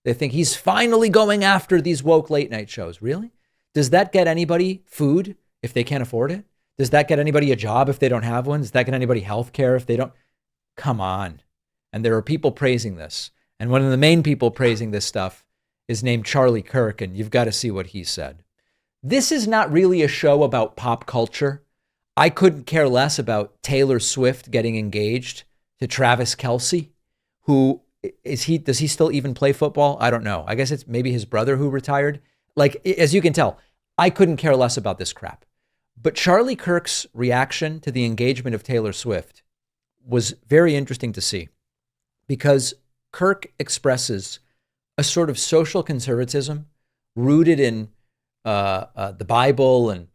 They think he's finally going after these woke late night shows. Really? Does that get anybody food if they can't afford it? Does that get anybody a job if they don't have one? Does that get anybody health care if they don't? Come on. And there are people praising this. And one of the main people praising this stuff is named Charlie Kirk, and you've got to see what he said. This is not really a show about pop culture. I couldn't care less about Taylor Swift getting engaged to Travis Kelce, who does he still even play football? I don't know. I guess it's maybe his brother who retired. Like, as you can tell, I couldn't care less about this crap. But Charlie Kirk's reaction to the engagement of Taylor Swift was very interesting to see, because Kirk expresses a sort of social conservatism rooted in the Bible and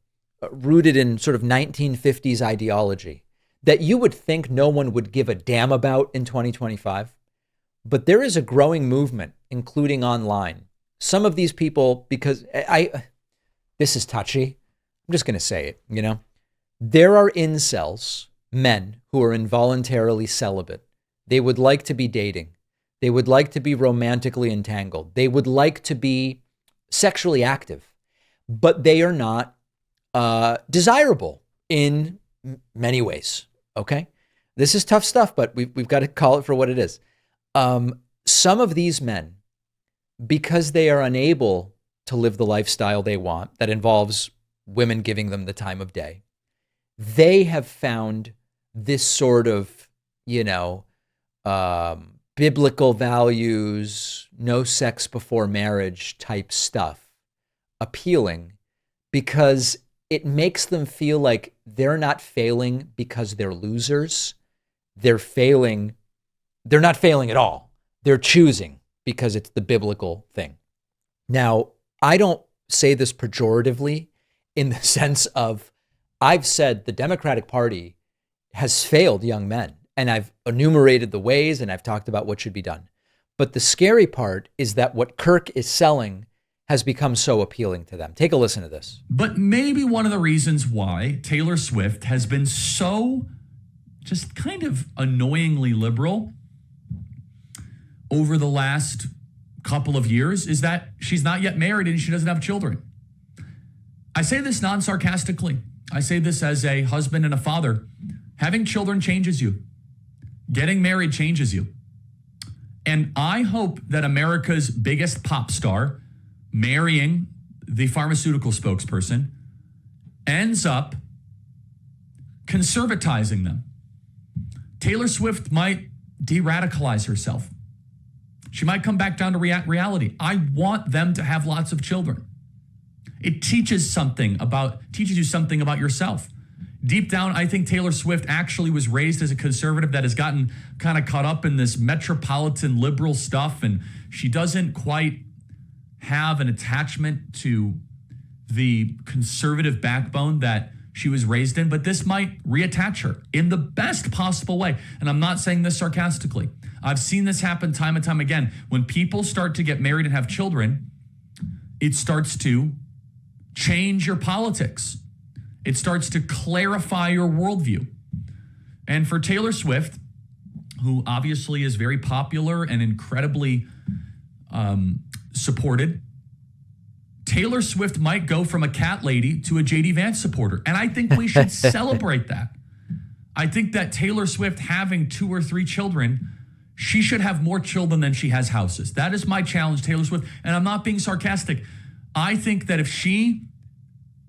rooted in sort of 1950s ideology that you would think no one would give a damn about in 2025. But there is a growing movement, including online. Some of these people, because this is touchy, I'm just going to say it, you know, there are incels, men who are involuntarily celibate. They would like to be dating. They would like to be romantically entangled. They would like to be sexually active, but they are not desirable in many ways. Okay. This is tough stuff, but we've got to call it for what it is. Some of these men, because they are unable to live the lifestyle they want, that involves women giving them the time of day, they have found this sort of, biblical values, no sex before marriage type stuff appealing, because it makes them feel like they're not failing because they're losers. They're not failing at all. They're choosing because it's the biblical thing. Now, I don't say this pejoratively in the sense of, I've said the Democratic Party has failed young men, and I've enumerated the ways, and I've talked about what should be done. But the scary part is that what Kirk is selling has become so appealing to them. Take a listen to this. But maybe one of the reasons why Taylor Swift has been so just kind of annoyingly liberal over the last couple of years is that she's not yet married and she doesn't have children. I say this non-sarcastically. I say this as a husband and a father. Having children changes you. Getting married changes you. And I hope that America's biggest pop star marrying the pharmaceutical spokesperson ends up conservatizing them. Taylor Swift might de-radicalize herself. She might come back down to reality. I want them to have lots of children. It teaches you something about yourself. Deep down, I think Taylor Swift actually was raised as a conservative that has gotten kind of caught up in this metropolitan liberal stuff, and she doesn't quite have an attachment to the conservative backbone that she was raised in, but this might reattach her in the best possible way. And I'm not saying this sarcastically. I've seen this happen time and time again. When people start to get married and have children, it starts to change your politics. It starts to clarify your worldview. And for Taylor Swift, who obviously is very popular and incredibly supported, Taylor Swift might go from a cat lady to a J.D. Vance supporter. And I think we should celebrate that. I think that Taylor Swift having 2 or 3 children, she should have more children than she has houses. That is my challenge, Taylor Swift. And I'm not being sarcastic. I think that if she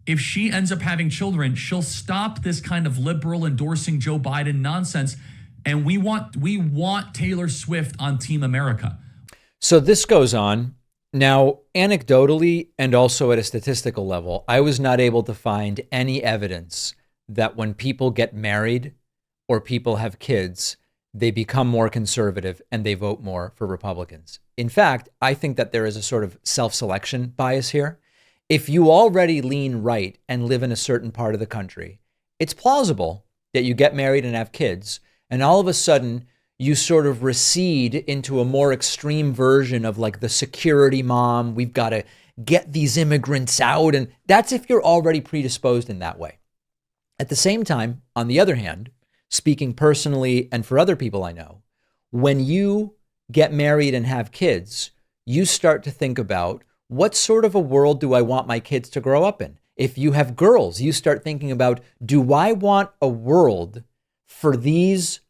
ends up having children, she'll stop this kind of liberal endorsing Joe Biden nonsense. And we want Taylor Swift on Team America. So this goes on. Now, anecdotally and also at a statistical level, I was not able to find any evidence that when people get married or people have kids, they become more conservative and they vote more for Republicans. In fact, I think that there is a sort of self-selection bias here. If you already lean right and live in a certain part of the country, it's plausible that you get married and have kids, and all of a sudden you sort of recede into a more extreme version of like the security mom. We've got to get these immigrants out. And that's if you're already predisposed in that way. At the same time, on the other hand, speaking personally and for other people I know, when you get married and have kids, you start to think about what sort of a world do I want my kids to grow up in? If you have girls, you start thinking about, do I want a world for these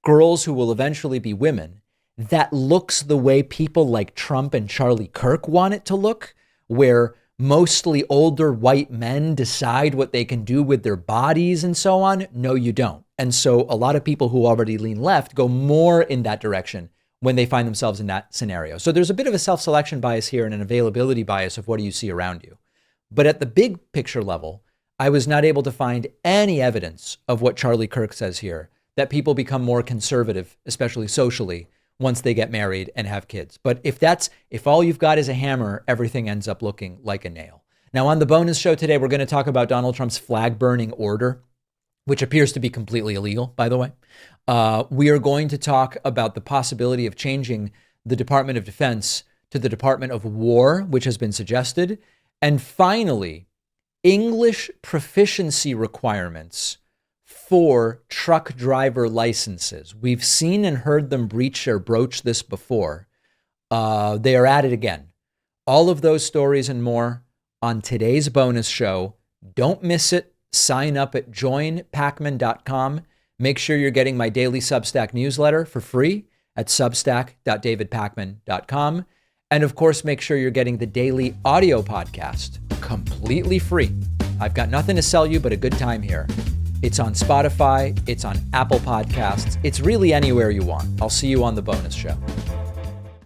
girls who will eventually be women that looks the way people like Trump and Charlie Kirk want it to look, where mostly older white men decide what they can do with their bodies and so on? No, you don't. And so a lot of people who already lean left go more in that direction when they find themselves in that scenario. So there's a bit of a self-selection bias here and an availability bias of what do you see around you. But at the big picture level, I was not able to find any evidence of what Charlie Kirk says here, that people become more conservative, especially socially, once they get married and have kids. But if all you've got is a hammer, everything ends up looking like a nail. Now, on the bonus show today, we're going to talk about Donald Trump's flag burning order, which appears to be completely illegal, by the way. We are going to talk about the possibility of changing the Department of Defense to the Department of War, which has been suggested. And finally, English proficiency requirements for truck driver licenses. We've seen and heard them broach this before. They are at it again. All of those stories and more on today's bonus show. Don't miss it. Sign up at joinpakman.com. Make sure you're getting my daily Substack newsletter for free at substack.davidpakman.com. And of course, make sure you're getting the daily audio podcast completely free. I've got nothing to sell you but a good time here. It's on Spotify. It's on Apple Podcasts. It's really anywhere you want. I'll see you on the bonus show.